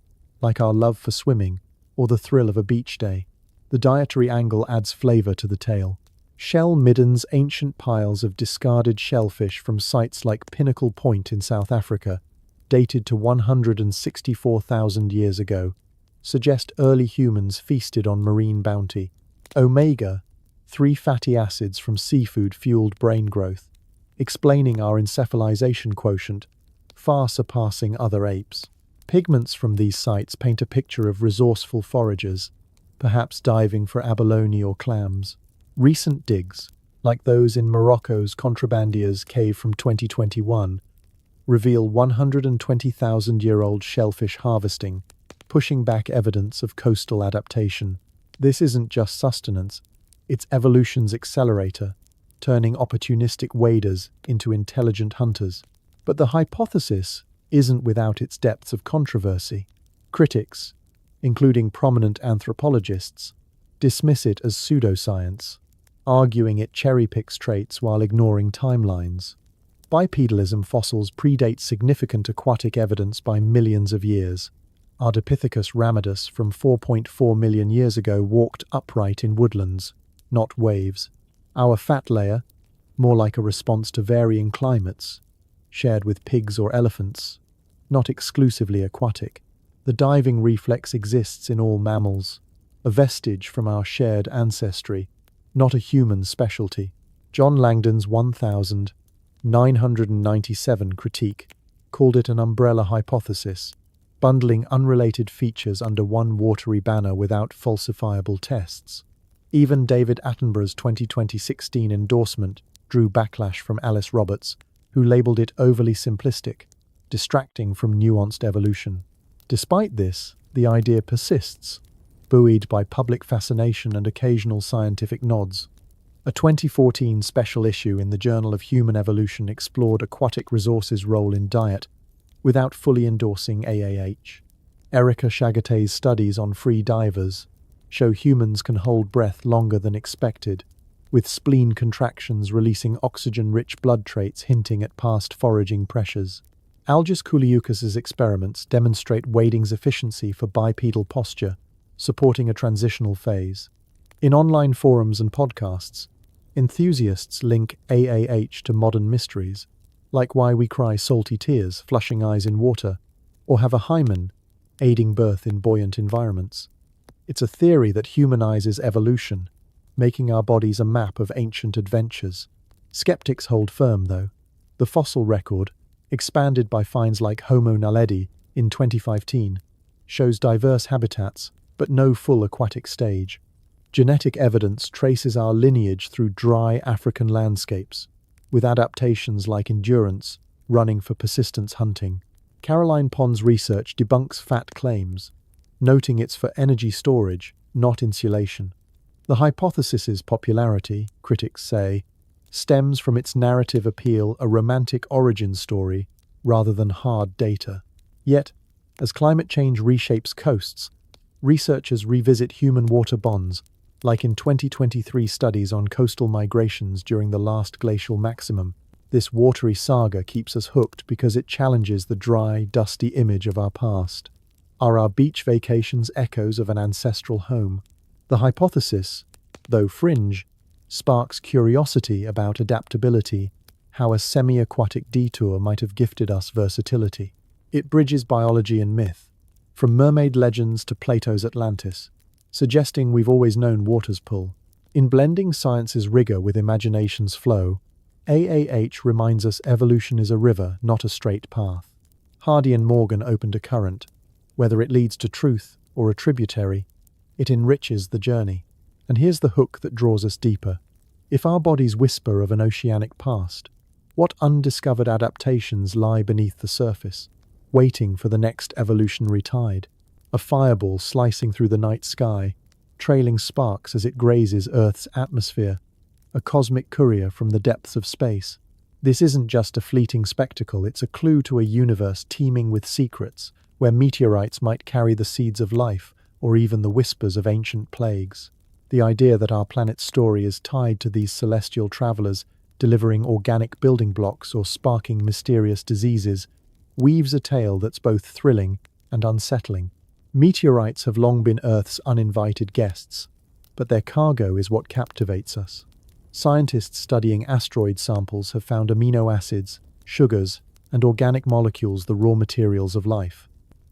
like our love for swimming or the thrill of a beach day. The dietary angle adds flavor to the tale. Shell middens, ancient piles of discarded shellfish from sites like Pinnacle Point in South Africa, dated to 164,000 years ago, suggest early humans feasted on marine bounty. Omega, 3 fatty acids from seafood fueled brain growth, explaining our encephalization quotient, far surpassing other apes. Pigments from these sites paint a picture of resourceful foragers, perhaps diving for abalone or clams. Recent digs, like those in Morocco's Contrabandiers cave from 2021, reveal 120,000-year-old shellfish harvesting, pushing back evidence of coastal adaptation. This isn't just sustenance, it's evolution's accelerator, turning opportunistic waders into intelligent hunters. But the hypothesis isn't without its depths of controversy. Critics, including prominent anthropologists, dismiss it as pseudoscience, arguing it cherry-picks traits while ignoring timelines. Bipedalism fossils predate significant aquatic evidence by millions of years. Ardipithecus ramidus from 4.4 million years ago walked upright in woodlands, not waves. Our fat layer, more like a response to varying climates, shared with pigs or elephants, not exclusively aquatic. The diving reflex exists in all mammals, a vestige from our shared ancestry, not a human specialty. John Langdon's 1997 critique called it an umbrella hypothesis, bundling unrelated features under one watery banner without falsifiable tests. Even David Attenborough's 2016 endorsement drew backlash from Alice Roberts, who labeled it overly simplistic, distracting from nuanced evolution. Despite this, the idea persists, buoyed by public fascination and occasional scientific nods. A 2014 special issue in the Journal of Human Evolution explored aquatic resources' role in diet, without fully endorsing AAH. Erica Chagate's studies on free divers show humans can hold breath longer than expected, with spleen contractions releasing oxygen-rich blood traits hinting at past foraging pressures. Algis Koulioukas' experiments demonstrate wading's efficiency for bipedal posture, supporting a transitional phase. In online forums and podcasts, enthusiasts link AAH to modern mysteries, like why we cry salty tears, flushing eyes in water, or have a hymen, aiding birth in buoyant environments. It's a theory that humanizes evolution, making our bodies a map of ancient adventures. Skeptics hold firm, though. The fossil record, expanded by finds like Homo naledi in 2015, shows diverse habitats, but no full aquatic stage. Genetic evidence traces our lineage through dry African landscapes, with adaptations like endurance running for persistence hunting. Caroline Pond's research debunks fat claims, noting it's for energy storage, not insulation. The hypothesis's popularity, critics say, stems from its narrative appeal, a romantic origin story rather than hard data. Yet, as climate change reshapes coasts, researchers revisit human water bonds, like in 2023 studies on coastal migrations during the last glacial maximum. This watery saga keeps us hooked because it challenges the dry, dusty image of our past. Are our beach vacations echoes of an ancestral home? The hypothesis, though fringe, sparks curiosity about adaptability, how a semi-aquatic detour might have gifted us versatility. It bridges biology and myth, from mermaid legends to Plato's Atlantis, suggesting we've always known water's pull. In blending science's rigor with imagination's flow, AAH reminds us evolution is a river, not a straight path. Hardy and Morgan opened a current. Whether it leads to truth or a tributary, it enriches the journey. And here's the hook that draws us deeper. If our bodies whisper of an oceanic past, what undiscovered adaptations lie beneath the surface, waiting for the next evolutionary tide? A fireball slicing through the night sky, trailing sparks as it grazes Earth's atmosphere, a cosmic courier from the depths of space. This isn't just a fleeting spectacle, it's a clue to a universe teeming with secrets, where meteorites might carry the seeds of life, or even the whispers of ancient plagues. The idea that our planet's story is tied to these celestial travelers, delivering organic building blocks or sparking mysterious diseases, weaves a tale that's both thrilling and unsettling. Meteorites have long been Earth's uninvited guests, but their cargo is what captivates us. Scientists studying asteroid samples have found amino acids, sugars, and organic molecules, the raw materials of life.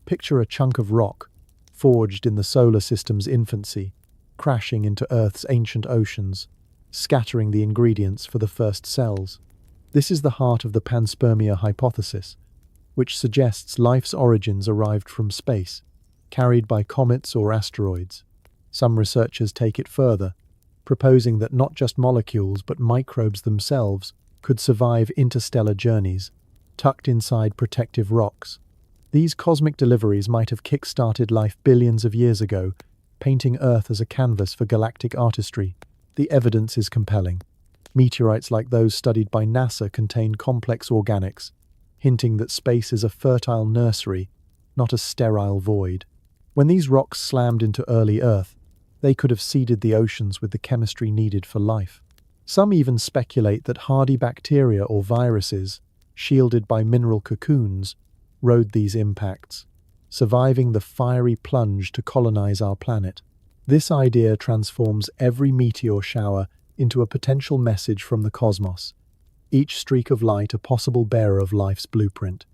Picture a chunk of rock, forged in the solar system's infancy, crashing into Earth's ancient oceans, scattering the ingredients for the first cells. This is the heart of the Panspermia hypothesis, which suggests life's origins arrived from space, carried by comets or asteroids. Some researchers take it further, proposing that not just molecules but microbes themselves could survive interstellar journeys, tucked inside protective rocks. These cosmic deliveries might have kick-started life billions of years ago, painting Earth as a canvas for galactic artistry. The evidence is compelling. Meteorites like those studied by NASA contain complex organics, hinting that space is a fertile nursery, not a sterile void. When these rocks slammed into early Earth, they could have seeded the oceans with the chemistry needed for life. Some even speculate that hardy bacteria or viruses, shielded by mineral cocoons, rode these impacts, surviving the fiery plunge to colonize our planet. This idea transforms every meteor shower into a potential message from the cosmos, each streak of light a possible bearer of life's blueprint.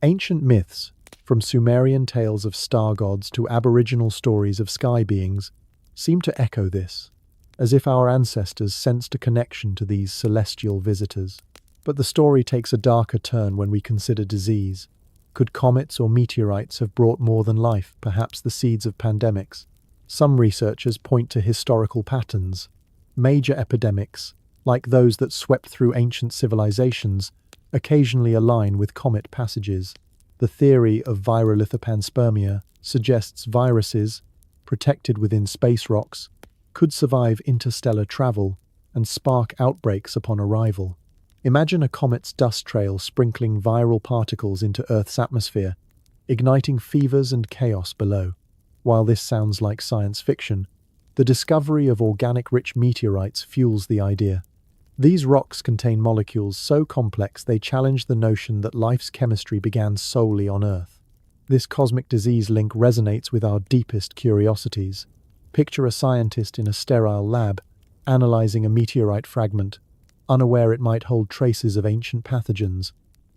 Ancient myths, from Sumerian tales of star gods to Aboriginal stories of sky beings, seem to echo this, as if our ancestors sensed a connection to these celestial visitors. But the story takes a darker turn when we consider disease. Could comets or meteorites have brought more than life, perhaps the seeds of pandemics? Some researchers point to historical patterns. Major epidemics, like those that swept through ancient civilizations, occasionally align with comet passages. The theory of Panspermia suggests viruses, protected within space rocks, could survive interstellar travel and spark outbreaks upon arrival. Imagine a comet's dust trail sprinkling viral particles into Earth's atmosphere, igniting fevers and chaos below. While this sounds like science fiction, the discovery of organic-rich meteorites fuels the idea. These rocks contain molecules so complex they challenge the notion that life's chemistry began solely on Earth. This cosmic disease link resonates with our deepest curiosities. Picture a scientist in a sterile lab, analyzing a meteorite fragment, unaware it might hold traces of ancient pathogens.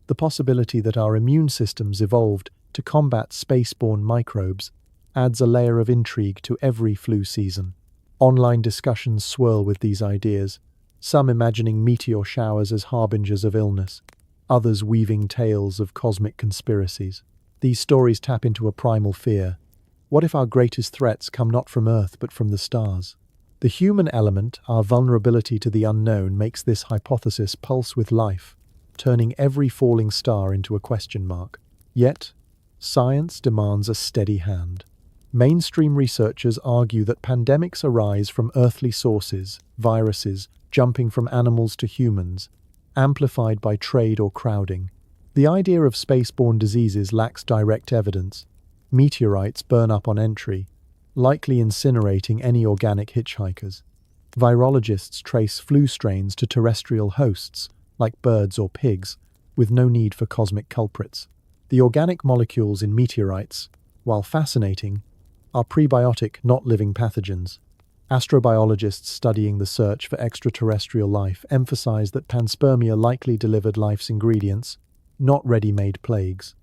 The possibility that our immune systems evolved to combat space-borne microbes adds a layer of intrigue to every flu season. Online discussions swirl with these ideas, some imagining meteor showers as harbingers of illness, others weaving tales of cosmic conspiracies. These stories tap into a primal fear. What if our greatest threats come not from Earth but from the stars? The human element, our vulnerability to the unknown, makes this hypothesis pulse with life, turning every falling star into a question mark. Yet, science demands a steady hand. Mainstream researchers argue that pandemics arise from earthly sources, viruses, jumping from animals to humans, amplified by trade or crowding. The idea of spaceborne diseases lacks direct evidence. Meteorites burn up on entry, likely incinerating any organic hitchhikers. Virologists trace flu strains to terrestrial hosts, like birds or pigs, with no need for cosmic culprits. The organic molecules in meteorites, while fascinating, are prebiotic, not living pathogens. Astrobiologists studying the search for extraterrestrial life emphasize that panspermia likely delivered life's ingredients, not ready-made plagues.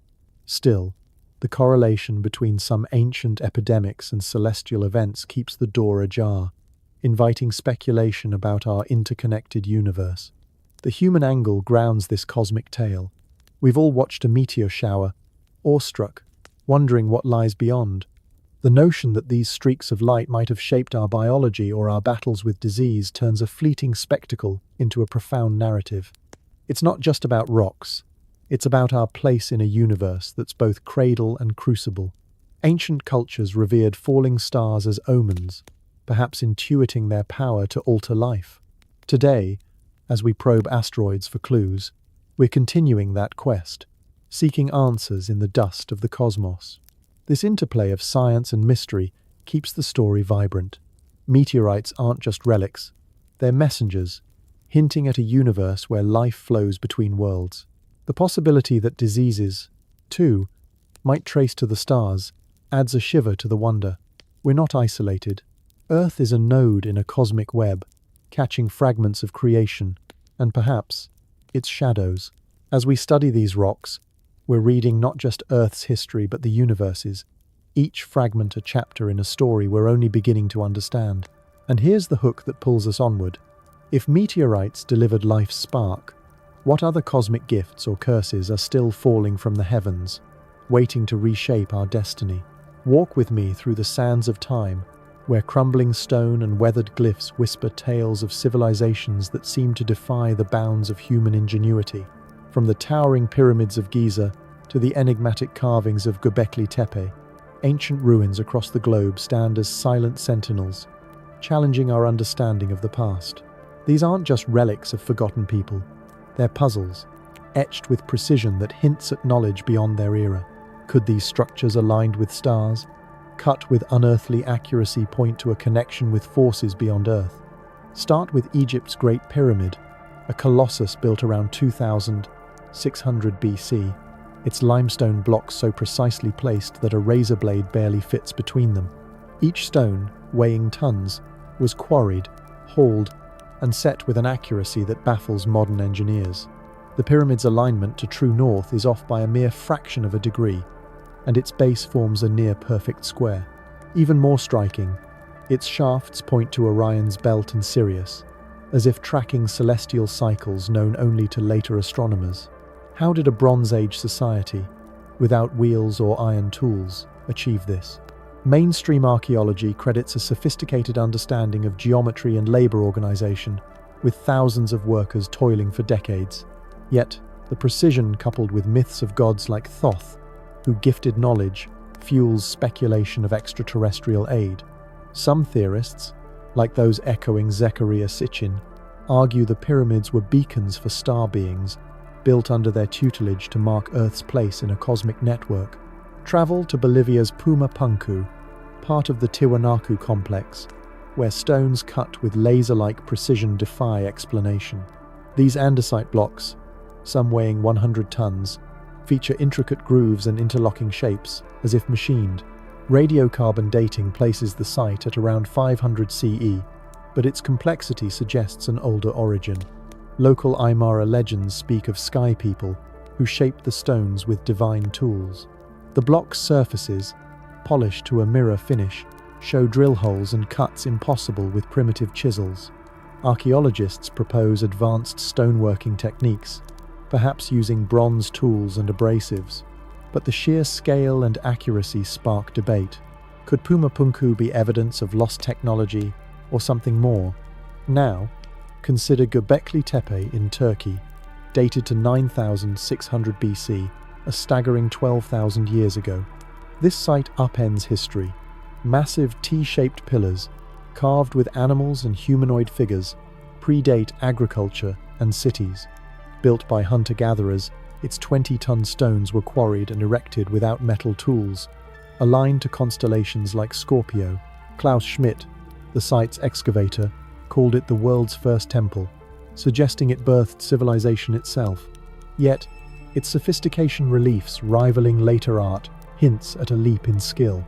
Still, the correlation between some ancient epidemics and celestial events keeps the door ajar, inviting speculation about our interconnected universe. The human angle grounds this cosmic tale. We've all watched a meteor shower, awestruck, wondering what lies beyond. The notion that these streaks of light might have shaped our biology or our battles with disease turns a fleeting spectacle into a profound narrative. It's not just about rocks. It's about our place in a universe that's both cradle and crucible. Ancient cultures revered falling stars as omens, perhaps intuiting their power to alter life. Today, as we probe asteroids for clues, we're continuing that quest, seeking answers in the dust of the cosmos. This interplay of science and mystery keeps the story vibrant. Meteorites aren't just relics, they're messengers, hinting at a universe where life flows between worlds. The possibility that diseases, too, might trace to the stars adds a shiver to the wonder. We're not isolated. Earth is a node in a cosmic web, catching fragments of creation, and perhaps its shadows. As we study these rocks, we're reading not just Earth's history but the universe's, each fragment a chapter in a story we're only beginning to understand. And here's the hook that pulls us onward. If meteorites delivered life's spark, what other cosmic gifts or curses are still falling from the heavens, waiting to reshape our destiny? Walk with me through the sands of time, where crumbling stone and weathered glyphs whisper tales of civilizations that seem to defy the bounds of human ingenuity. From the towering pyramids of Giza to the enigmatic carvings of Göbekli Tepe, ancient ruins across the globe stand as silent sentinels, challenging our understanding of the past. These aren't just relics of forgotten people. They're puzzles, etched with precision that hints at knowledge beyond their era. Could these structures aligned with stars, cut with unearthly accuracy, point to a connection with forces beyond Earth? Start with Egypt's Great Pyramid, a colossus built around 2600 BC, its limestone blocks so precisely placed that a razor blade barely fits between them. Each stone, weighing tons, was quarried, hauled, and set with an accuracy that baffles modern engineers. The pyramid's alignment to true north is off by a mere fraction of a degree, and its base forms a near-perfect square. Even more striking, its shafts point to Orion's belt and Sirius, as if tracking celestial cycles known only to later astronomers. How did a Bronze Age society, without wheels or iron tools, achieve this? Mainstream archaeology credits a sophisticated understanding of geometry and labor organization, with thousands of workers toiling for decades. Yet, the precision coupled with myths of gods like Thoth, who gifted knowledge, fuels speculation of extraterrestrial aid. Some theorists, like those echoing Zecharia Sitchin, argue the pyramids were beacons for star beings, built under their tutelage to mark Earth's place in a cosmic network. Travel to Bolivia's Puma Punku, part of the Tiwanaku complex, where stones cut with laser-like precision defy explanation. These andesite blocks, some weighing 100 tons, feature intricate grooves and interlocking shapes, as if machined. Radiocarbon dating places the site at around 500 CE, but its complexity suggests an older origin. Local Aymara legends speak of sky people who shaped the stones with divine tools. The block's surfaces, polished to a mirror finish, show drill holes and cuts impossible with primitive chisels. Archaeologists propose advanced stoneworking techniques, perhaps using bronze tools and abrasives. But the sheer scale and accuracy spark debate. Could Puma Punku be evidence of lost technology or something more? Now, consider Göbekli Tepe in Turkey, dated to 9600 BC, a staggering 12,000 years ago. This site upends history, Massive T-shaped pillars, carved with animals and humanoid figures, predate agriculture and cities. Built by hunter-gatherers, its 20-ton stones were quarried and erected without metal tools. Aligned to constellations like Scorpio, Klaus Schmidt, the site's excavator, called it the world's first temple, suggesting it birthed civilization itself. Yet, its sophistication reliefs rivaling later art hints at a leap in skill.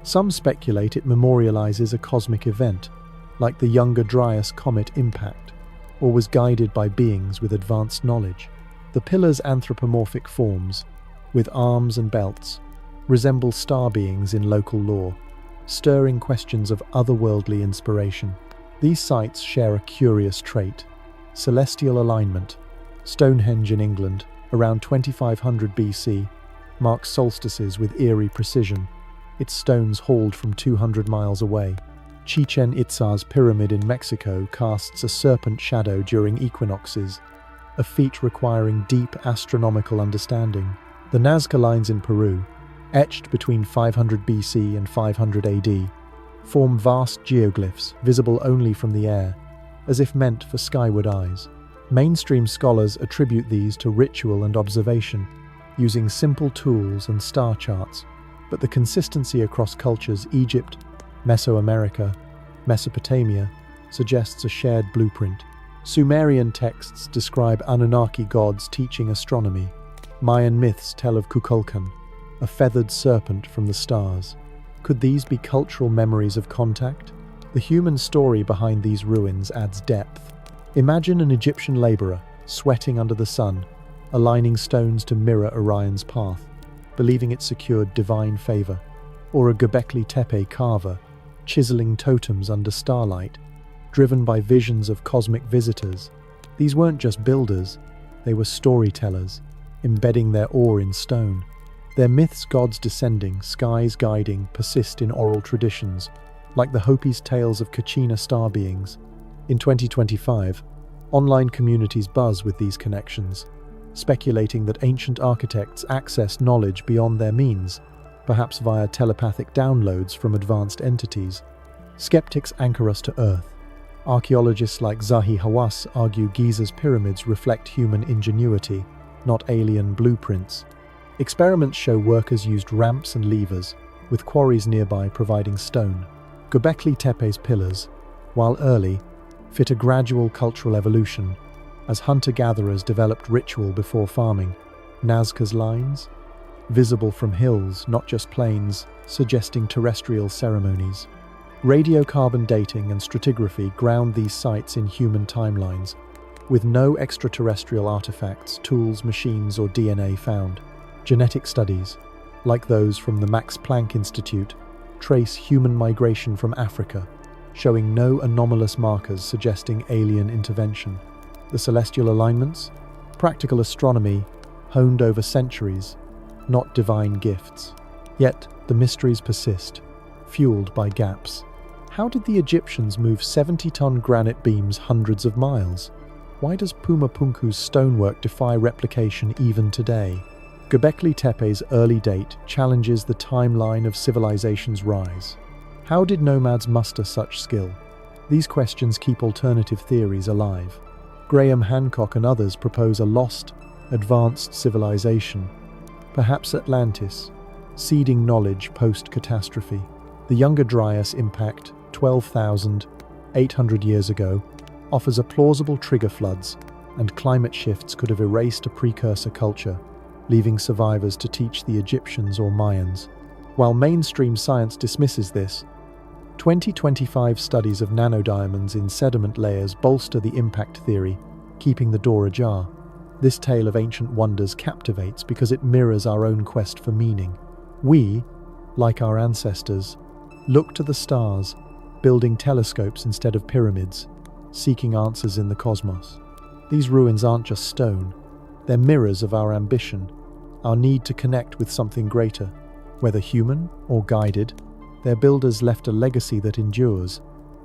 Some speculate it memorializes a cosmic event, like the Younger Dryas comet impact, or was guided by beings with advanced knowledge. The pillars' anthropomorphic forms, with arms and belts, resemble star beings in local lore, stirring questions of otherworldly inspiration. These sites share a curious trait: celestial alignment. Stonehenge in England, around 2500 BC, marks solstices with eerie precision, its stones hauled from 200 miles away. Chichen Itza's pyramid in Mexico casts a serpent shadow during equinoxes, a feat requiring deep astronomical understanding. The Nazca lines in Peru, etched between 500 BC and 500 AD, form vast geoglyphs visible only from the air, as if meant for skyward eyes. Mainstream scholars attribute these to ritual and observation, using simple tools and star charts, but the consistency across cultures — Egypt, Mesoamerica, Mesopotamia — suggests a shared blueprint. Sumerian texts describe Anunnaki gods teaching astronomy. Mayan myths tell of Kukulkan, a feathered serpent from the stars. Could these be cultural memories of contact? The human story behind these ruins adds depth. Imagine an Egyptian laborer, sweating under the sun, aligning stones to mirror Orion's path, believing it secured divine favor. Or a Göbekli Tepe carver, chiseling totems under starlight, driven by visions of cosmic visitors. These weren't just builders, they were storytellers, embedding their awe in stone. Their myths, gods descending, skies guiding, persist in oral traditions, like the Hopi's tales of Kachina star beings. In 2025, online communities buzz with these connections, speculating that ancient architects accessed knowledge beyond their means, perhaps via telepathic downloads from advanced entities. Skeptics anchor us to Earth. Archaeologists like Zahi Hawass argue Giza's pyramids reflect human ingenuity, not alien blueprints. Experiments show workers used ramps and levers, with quarries nearby providing stone. Göbekli Tepe's pillars, while early, fit a gradual cultural evolution, as hunter-gatherers developed ritual before farming. Nazca's lines, visible from hills, not just plains, suggesting terrestrial ceremonies. Radiocarbon dating and stratigraphy ground these sites in human timelines, with no extraterrestrial artifacts, tools, machines, or DNA found. Genetic studies, like those from the Max Planck Institute, trace human migration from Africa, showing no anomalous markers suggesting alien intervention. The celestial alignments, practical astronomy honed over centuries, not divine gifts. Yet the mysteries persist, fueled by gaps. How did the Egyptians move 70-ton granite beams hundreds of miles? Why does Puma Punku's stonework defy replication even today? Göbekli Tepe's early date challenges the timeline of civilization's rise. How did nomads muster such skill? These questions keep alternative theories alive. Graham Hancock and others propose a lost, advanced civilization, perhaps Atlantis, seeding knowledge post-catastrophe. The Younger Dryas impact, 12,800 years ago, offers a plausible trigger. Floods and climate shifts could have erased a precursor culture, leaving survivors to teach the Egyptians or Mayans. While mainstream science dismisses this, 2025 studies of nanodiamonds in sediment layers bolster the impact theory, keeping the door ajar. This tale of ancient wonders captivates because it mirrors our own quest for meaning. We, like our ancestors, look to the stars, building telescopes instead of pyramids, seeking answers in the cosmos. These ruins aren't just stone, they're mirrors of our ambition, our need to connect with something greater. Whether human or guided, their builders left a legacy that endures,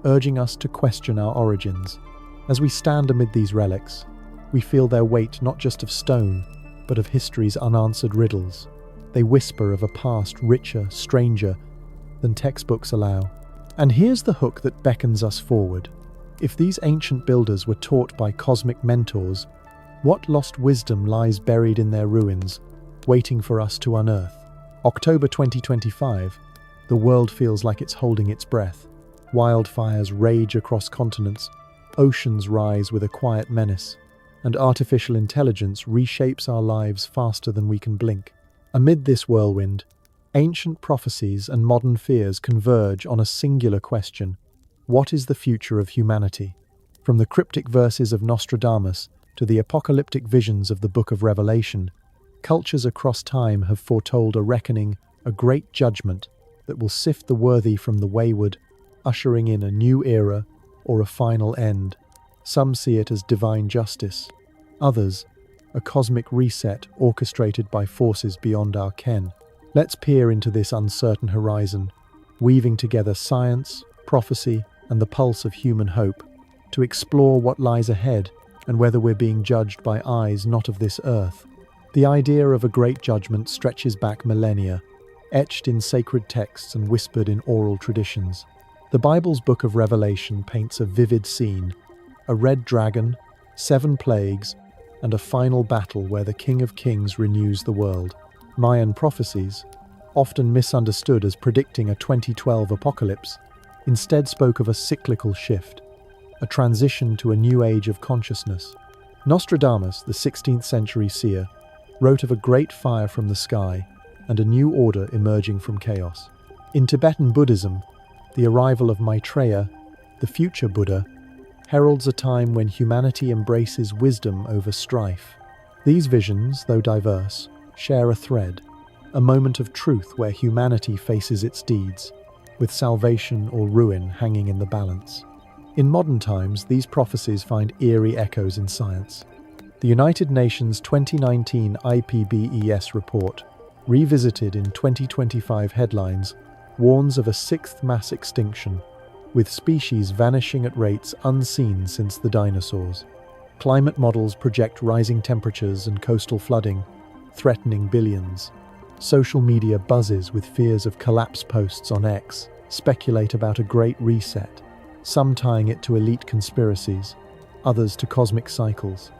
urging us to question our origins. As we stand amid these relics, we feel their weight not just of stone, but of history's unanswered riddles. They whisper of a past richer, stranger, than textbooks allow. And here's the hook that beckons us forward. If these ancient builders were taught by cosmic mentors, what lost wisdom lies buried in their ruins, waiting for us to unearth? October 2025, the world feels like it's holding its breath. Wildfires rage across continents, oceans rise with a quiet menace, and artificial intelligence reshapes our lives faster than we can blink. Amid this whirlwind, ancient prophecies and modern fears converge on a singular question: what is the future of humanity? From the cryptic verses of Nostradamus to the apocalyptic visions of the Book of Revelation, cultures across time have foretold a reckoning, a great judgment that will sift the worthy from the wayward, ushering in a new era or a final end. Some see it as divine justice, others, a cosmic reset orchestrated by forces beyond our ken. Let's peer into this uncertain horizon, weaving together science, prophecy, and the pulse of human hope, to explore what lies ahead and whether we're being judged by eyes not of this earth. The idea of a great judgment stretches back millennia, etched in sacred texts and whispered in oral traditions. The Bible's Book of Revelation paints a vivid scene: a red dragon, 7 plagues, and a final battle where the King of Kings renews the world. Mayan prophecies, often misunderstood as predicting a 2012 apocalypse, instead spoke of a cyclical shift, a transition to a new age of consciousness. Nostradamus, the 16th century seer, wrote of a great fire from the sky and a new order emerging from chaos. In Tibetan Buddhism, the arrival of Maitreya, the future Buddha, heralds a time when humanity embraces wisdom over strife. These visions, though diverse, share a thread, a moment of truth where humanity faces its deeds, with salvation or ruin hanging in the balance. In modern times, these prophecies find eerie echoes in science. The United Nations 2019 IPBES report, revisited in 2025 headlines, warns of a 6th mass extinction, with species vanishing at rates unseen since the dinosaurs. Climate models project rising temperatures and coastal flooding, threatening billions. Social media buzzes with fears of collapse. Posts on X speculate about a great reset, some tying it to elite conspiracies, others to cosmic cycles.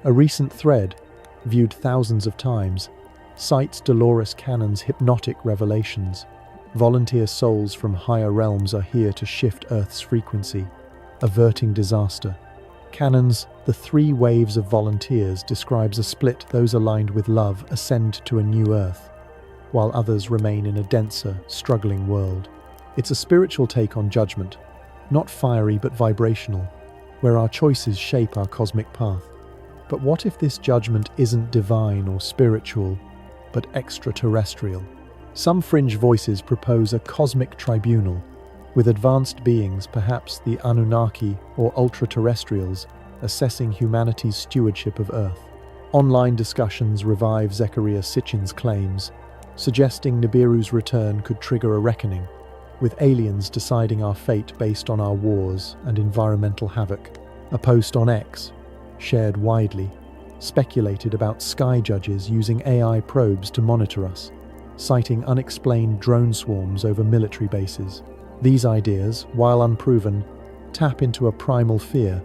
A recent thread, viewed thousands of times, cites Dolores Cannon's hypnotic revelations. Volunteer souls from higher realms are here to shift Earth's frequency, averting disaster. Cannon's The 3 Waves of Volunteers describes a split: those aligned with love ascend to a new Earth, while others remain in a denser, struggling world. It's a spiritual take on judgment, not fiery but vibrational, where our choices shape our cosmic path. But what if this judgment isn't divine or spiritual, but extraterrestrial? Some fringe voices propose a cosmic tribunal, with advanced beings, perhaps the Anunnaki or Ultraterrestrials, assessing humanity's stewardship of Earth. Online discussions revive Zecharia Sitchin's claims, suggesting Nibiru's return could trigger a reckoning, with aliens deciding our fate based on our wars and environmental havoc. A post on X, shared widely, speculated about sky judges using AI probes to monitor us, citing unexplained drone swarms over military bases. These ideas, while unproven, tap into a primal fear.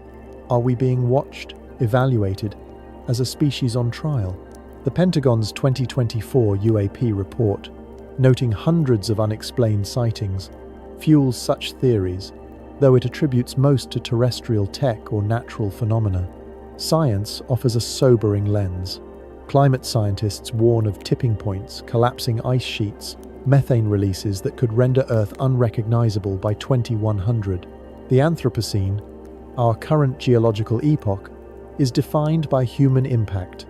Are we being watched, evaluated, as a species on trial? The Pentagon's 2024 UAP report, noting hundreds of unexplained sightings, fuels such theories, though it attributes most to terrestrial tech or natural phenomena. Science offers a sobering lens. Climate scientists warn of tipping points, collapsing ice sheets, methane releases that could render Earth unrecognizable by 2100. The Anthropocene, our current geological epoch, is defined by human impact,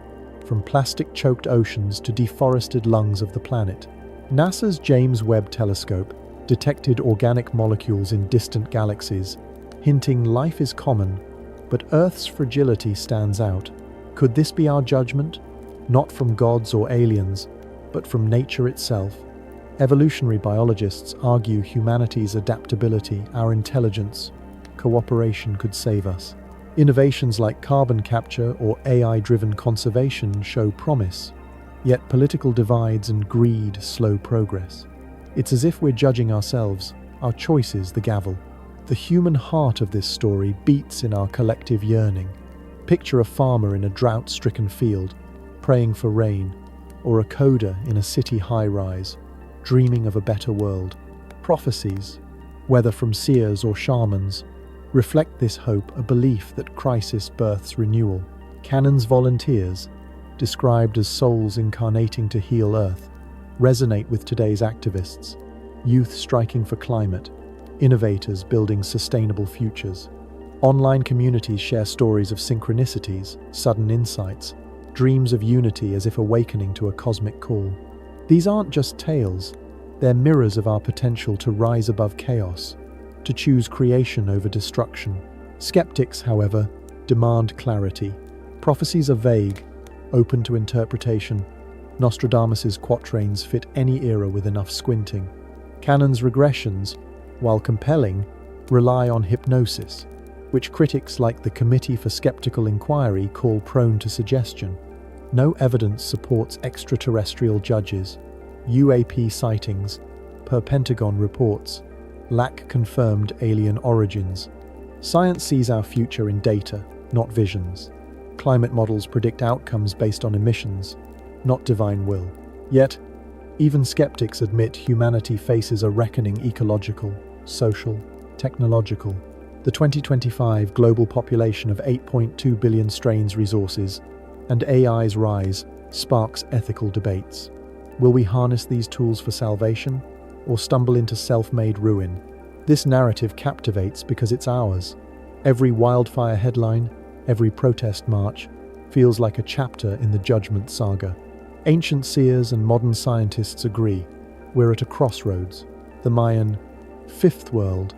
from plastic-choked oceans to deforested lungs of the planet. NASA's James Webb Telescope detected organic molecules in distant galaxies, hinting life is common, but Earth's fragility stands out. Could this be our judgment? Not from gods or aliens, but from nature itself. Evolutionary biologists argue humanity's adaptability, our intelligence, cooperation could save us. Innovations like carbon capture or AI-driven conservation show promise, yet political divides and greed slow progress. It's as if we're judging ourselves, our choices the gavel. The human heart of this story beats in our collective yearning. Picture a farmer in a drought-stricken field, praying for rain, or a coder in a city high-rise, dreaming of a better world. Prophecies, whether from seers or shamans, reflect this hope, a belief that crisis births renewal. Canon's volunteers, described as souls incarnating to heal Earth, resonate with today's activists, youth striking for climate, innovators building sustainable futures. Online communities share stories of synchronicities, sudden insights, dreams of unity as if awakening to a cosmic call. These aren't just tales, they're mirrors of our potential to rise above chaos, to choose creation over destruction. Skeptics, however, demand clarity. Prophecies are vague, open to interpretation. Nostradamus's quatrains fit any era with enough squinting. Canon's regressions, while compelling, rely on hypnosis, which critics like the Committee for Skeptical Inquiry call prone to suggestion. No evidence supports extraterrestrial judges. UAP sightings, per Pentagon reports, lack confirmed alien origins. Science sees our future in data, not visions. Climate models predict outcomes based on emissions, not divine will. Yet, even skeptics admit humanity faces a reckoning: ecological, social, technological. The 2025 global population of 8.2 billion strains resources, and AI's rise sparks ethical debates. Will we harness these tools for salvation, or stumble into self-made ruin? This narrative captivates because it's ours. Every wildfire headline, every protest march, feels like a chapter in the Judgment Saga. Ancient seers and modern scientists agree. We're at a crossroads. The Mayan Fifth World,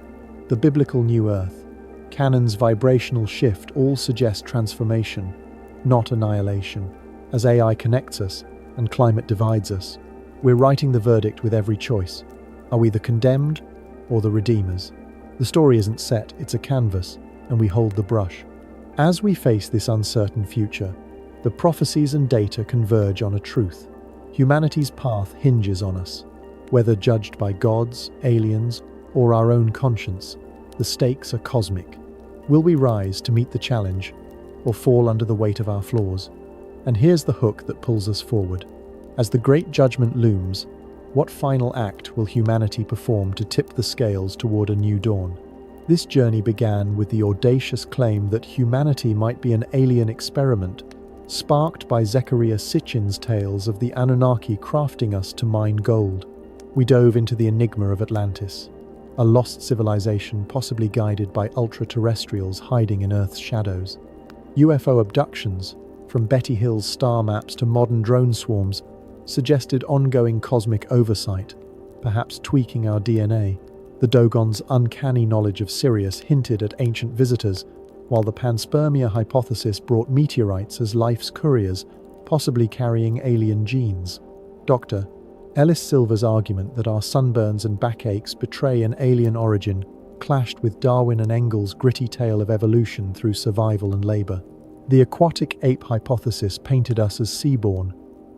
the biblical New Earth, Canon's vibrational shift all suggest transformation, not annihilation. As AI connects us and climate divides us, we're writing the verdict with every choice. Are we the condemned or the redeemers? The story isn't set, it's a canvas, and we hold the brush. As we face this uncertain future, the prophecies and data converge on a truth. Humanity's path hinges on us. Whether judged by gods, aliens, or our own conscience, the stakes are cosmic. Will we rise to meet the challenge, or fall under the weight of our flaws? And here's the hook that pulls us forward. As the great judgment looms, what final act will humanity perform to tip the scales toward a new dawn? This journey began with the audacious claim that humanity might be an alien experiment, sparked by Zecharia Sitchin's tales of the Anunnaki crafting us to mine gold. We dove into the enigma of Atlantis, a lost civilization possibly guided by ultraterrestrials hiding in Earth's shadows. UFO abductions, from Betty Hill's star maps to modern drone swarms, suggested ongoing cosmic oversight, perhaps tweaking our DNA. The Dogon's uncanny knowledge of Sirius hinted at ancient visitors, while the Panspermia hypothesis brought meteorites as life's couriers, possibly carrying alien genes. Dr. Ellis Silver's argument that our sunburns and backaches betray an alien origin clashed with Darwin and Engels' gritty tale of evolution through survival and labor. The aquatic ape hypothesis painted us as seaborne,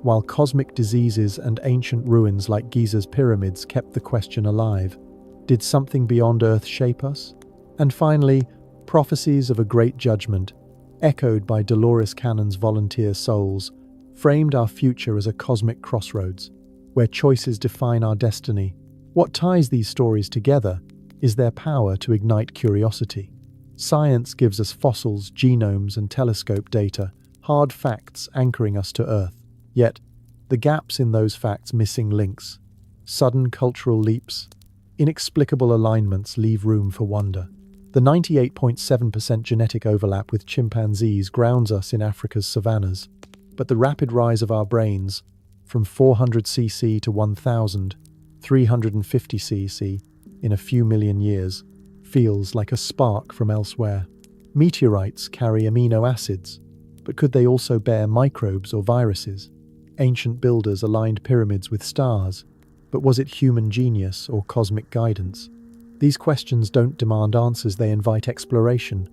while cosmic diseases and ancient ruins like Giza's pyramids kept the question alive. Did something beyond Earth shape us? And finally, prophecies of a great judgment, echoed by Dolores Cannon's volunteer souls, framed our future as a cosmic crossroads, where choices define our destiny. What ties these stories together is their power to ignite curiosity. Science gives us fossils, genomes, and telescope data, hard facts anchoring us to Earth. Yet, the gaps in those facts missing links, sudden cultural leaps, inexplicable alignments leave room for wonder. The 98.7% genetic overlap with chimpanzees grounds us in Africa's savannas, but the rapid rise of our brains, from 400 cc to 1,350 cc in a few million years, feels like a spark from elsewhere. Meteorites carry amino acids, but could they also bear microbes or viruses? Ancient builders aligned pyramids with stars, but was it human genius or cosmic guidance? These questions don't demand answers, they invite exploration,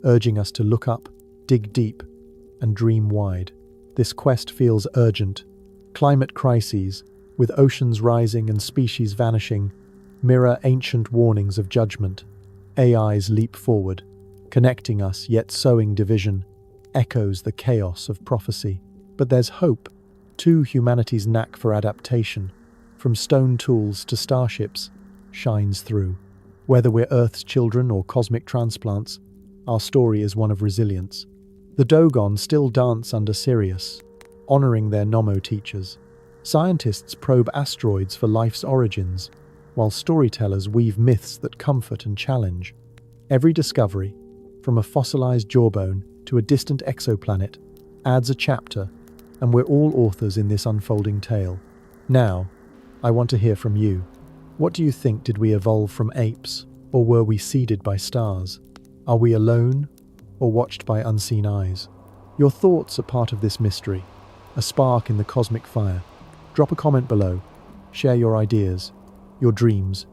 urging us to look up, dig deep, and dream wide. This quest feels urgent. Climate crises, with oceans rising and species vanishing, mirror ancient warnings of judgment. AIs leap forward, connecting us yet sowing division, echoes the chaos of prophecy. But there's hope, too. Humanity's knack for adaptation, from stone tools to starships, shines through. Whether we're Earth's children or cosmic transplants, our story is one of resilience. The Dogon still dance under Sirius, honoring their Nomo teachers. Scientists probe asteroids for life's origins, while storytellers weave myths that comfort and challenge. Every discovery, from a fossilized jawbone to a distant exoplanet, adds a chapter, and we're all authors in this unfolding tale. Now, I want to hear from you. What do you think? Did we evolve from apes, or were we seeded by stars? Are we alone, or watched by unseen eyes? Your thoughts are part of this mystery, a spark in the cosmic fire. Drop a comment below. Share your ideas, your dreams,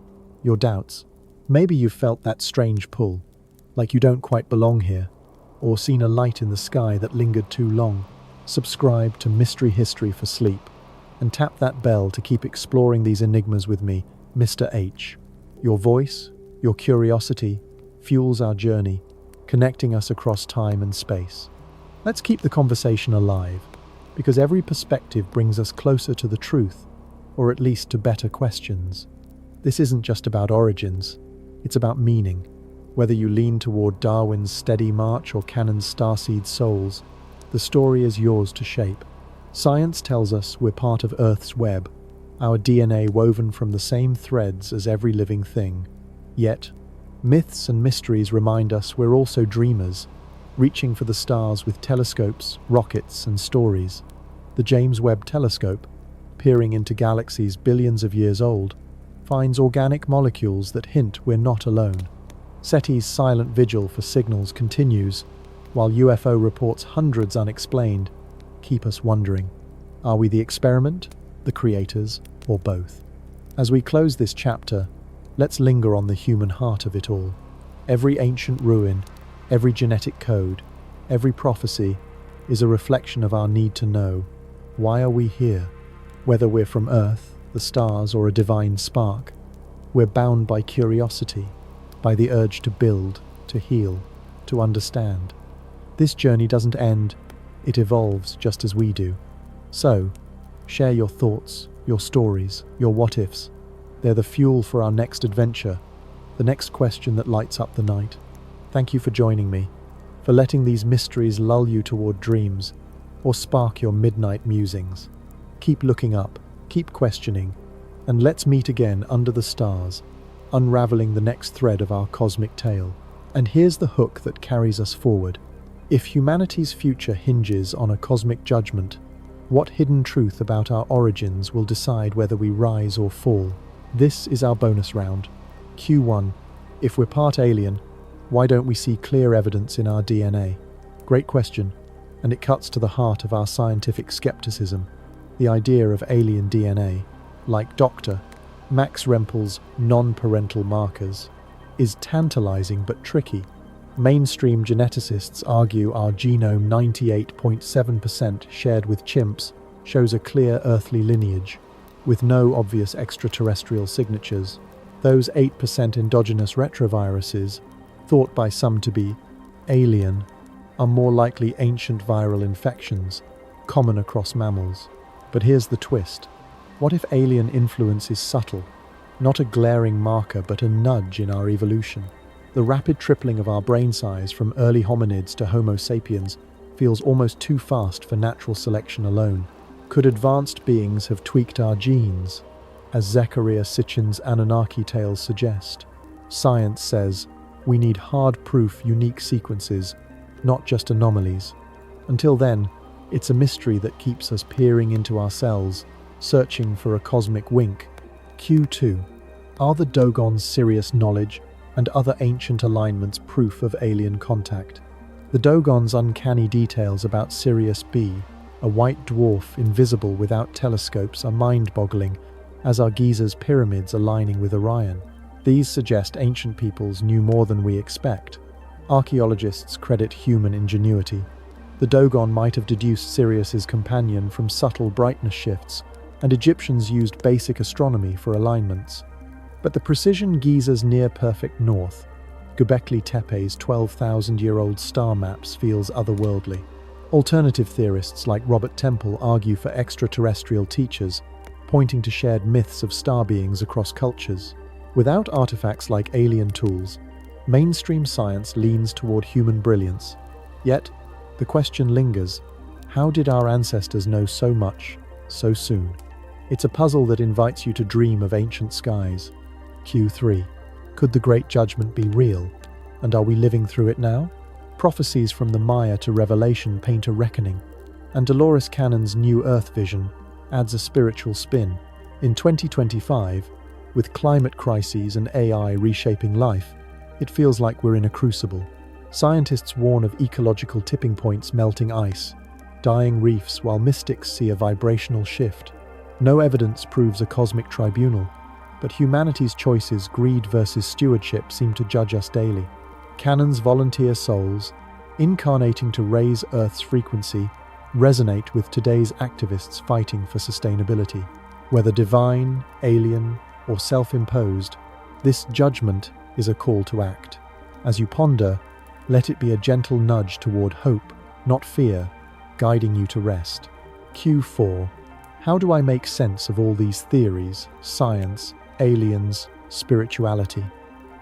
your doubts. Maybe you've felt that strange pull, like you don't quite belong here, or seen a light in the sky that lingered too long. Subscribe to Mystery History for sleep, and tap that bell to keep exploring these enigmas with me, Mr. H. Your voice, your curiosity, fuels our journey, connecting us across time and space. Let's keep the conversation alive, because every perspective brings us closer to the truth, or at least to better questions. This isn't just about origins, it's about meaning. Whether you lean toward Darwin's steady march or Cannon's starseed souls, the story is yours to shape. Science tells us we're part of Earth's web, our DNA woven from the same threads as every living thing. Yet, myths and mysteries remind us we're also dreamers, reaching for the stars with telescopes, rockets, and stories. The James Webb Telescope, peering into galaxies billions of years old, finds organic molecules that hint we're not alone. SETI's silent vigil for signals continues, while UFO reports, hundreds unexplained, keep us wondering. Are we the experiment, the creators, or both? As we close this chapter, let's linger on the human heart of it all. Every ancient ruin, every genetic code, every prophecy is a reflection of our need to know. Why are we here? Whether we're from Earth, the stars, or a divine spark, we're bound by curiosity, by the urge to build, to heal, to understand. This journey doesn't end, it evolves just as we do. So, share your thoughts, your stories, your what-ifs. They're the fuel for our next adventure, the next question that lights up the night. Thank you for joining me, for letting these mysteries lull you toward dreams, or spark your midnight musings. Keep looking up, keep questioning, and let's meet again under the stars, unraveling the next thread of our cosmic tale. And here's the hook that carries us forward. If humanity's future hinges on a cosmic judgment, what hidden truth about our origins will decide whether we rise or fall? This is our bonus round. Q1. If we're part alien, why don't we see clear evidence in our DNA? Great question, and it cuts to the heart of our scientific skepticism. The idea of alien DNA, like Dr. Max Rempl's non-parental markers, is tantalizing but tricky. Mainstream geneticists argue our genome, 98.7% shared with chimps, shows a clear earthly lineage, with no obvious extraterrestrial signatures. Those 8% endogenous retroviruses, thought by some to be alien, are more likely ancient viral infections, common across mammals. But here's the twist. What if alien influence is subtle, not a glaring marker but a nudge in our evolution? The rapid tripling of our brain size from early hominids to Homo sapiens feels almost too fast for natural selection alone. Could advanced beings have tweaked our genes, as Zecharia Sitchin's Anunnaki tales suggest? Science says we need hard-proof, unique sequences, not just anomalies. Until then, it's a mystery that keeps us peering into ourselves, searching for a cosmic wink. Q2. Are the Dogon's Sirius knowledge and other ancient alignments proof of alien contact? The Dogon's uncanny details about Sirius B, a white dwarf invisible without telescopes, are mind-boggling, as are Giza's pyramids aligning with Orion. These suggest ancient peoples knew more than we expect. Archaeologists credit human ingenuity. The Dogon might have deduced Sirius's companion from subtle brightness shifts, and Egyptians used basic astronomy for alignments. But the precision Giza's near-perfect north, Göbekli Tepe's 12,000-year-old star maps, feels otherworldly. Alternative theorists like Robert Temple argue for extraterrestrial teachers, pointing to shared myths of star beings across cultures. Without artifacts like alien tools, mainstream science leans toward human brilliance. Yet, the question lingers: how did our ancestors know so much, so soon? It's a puzzle that invites you to dream of ancient skies. Q3. Could the Great Judgment be real? And are we living through it now? Prophecies from the Maya to Revelation paint a reckoning, and Dolores Cannon's New Earth vision adds a spiritual spin. In 2025, with climate crises and AI reshaping life, it feels like we're in a crucible. Scientists warn of ecological tipping points, melting ice, dying reefs, while mystics see a vibrational shift. No evidence proves a cosmic tribunal, but humanity's choices, greed versus stewardship, seem to judge us daily. Cannon's volunteer souls, incarnating to raise Earth's frequency, resonate with today's activists fighting for sustainability. Whether divine, alien, or self-imposed, this judgment is a call to act. As you ponder, let it be a gentle nudge toward hope, not fear, guiding you to rest. Q4. How do I make sense of all these theories, science, aliens, spirituality?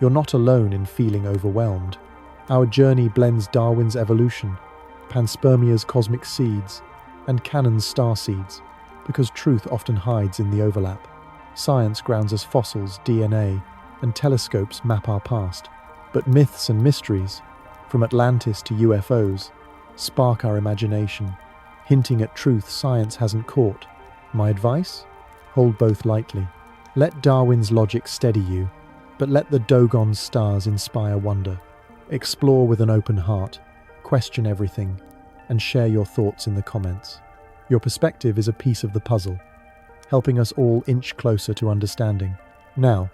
You're not alone in feeling overwhelmed. Our journey blends Darwin's evolution, Panspermia's cosmic seeds, and Cannon's star seeds, because truth often hides in the overlap. Science grounds us fossils, DNA, and telescopes map our past. But myths and mysteries, from Atlantis to UFOs, spark our imagination, hinting at truth science hasn't caught. My advice? Hold both lightly. Let Darwin's logic steady you, but let the Dogon's stars inspire wonder. Explore with an open heart, question everything, and share your thoughts in the comments. Your perspective is a piece of the puzzle, helping us all inch closer to understanding. Now,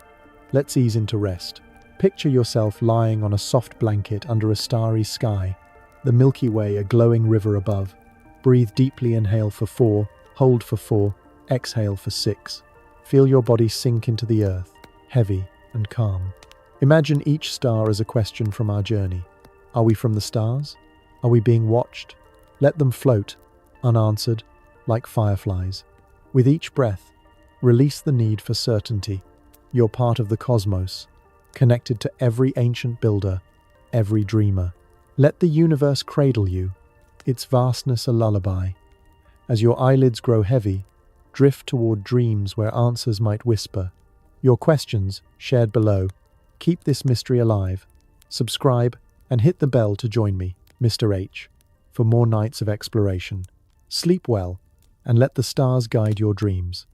let's ease into rest. Picture yourself lying on a soft blanket under a starry sky, the Milky Way a glowing river above. Breathe deeply, inhale for 4, hold for 4, exhale for 6. Feel your body sink into the earth, heavy and calm. Imagine each star as a question from our journey. Are we from the stars? Are we being watched? Let them float, unanswered, like fireflies. With each breath, release the need for certainty. You're part of the cosmos, connected to every ancient builder, every dreamer. Let the universe cradle you, its vastness a lullaby. As your eyelids grow heavy, drift toward dreams where answers might whisper. Your questions, shared below. Keep this mystery alive. Subscribe and hit the bell to join me, Mr. H, for more nights of exploration. Sleep well, and let the stars guide your dreams.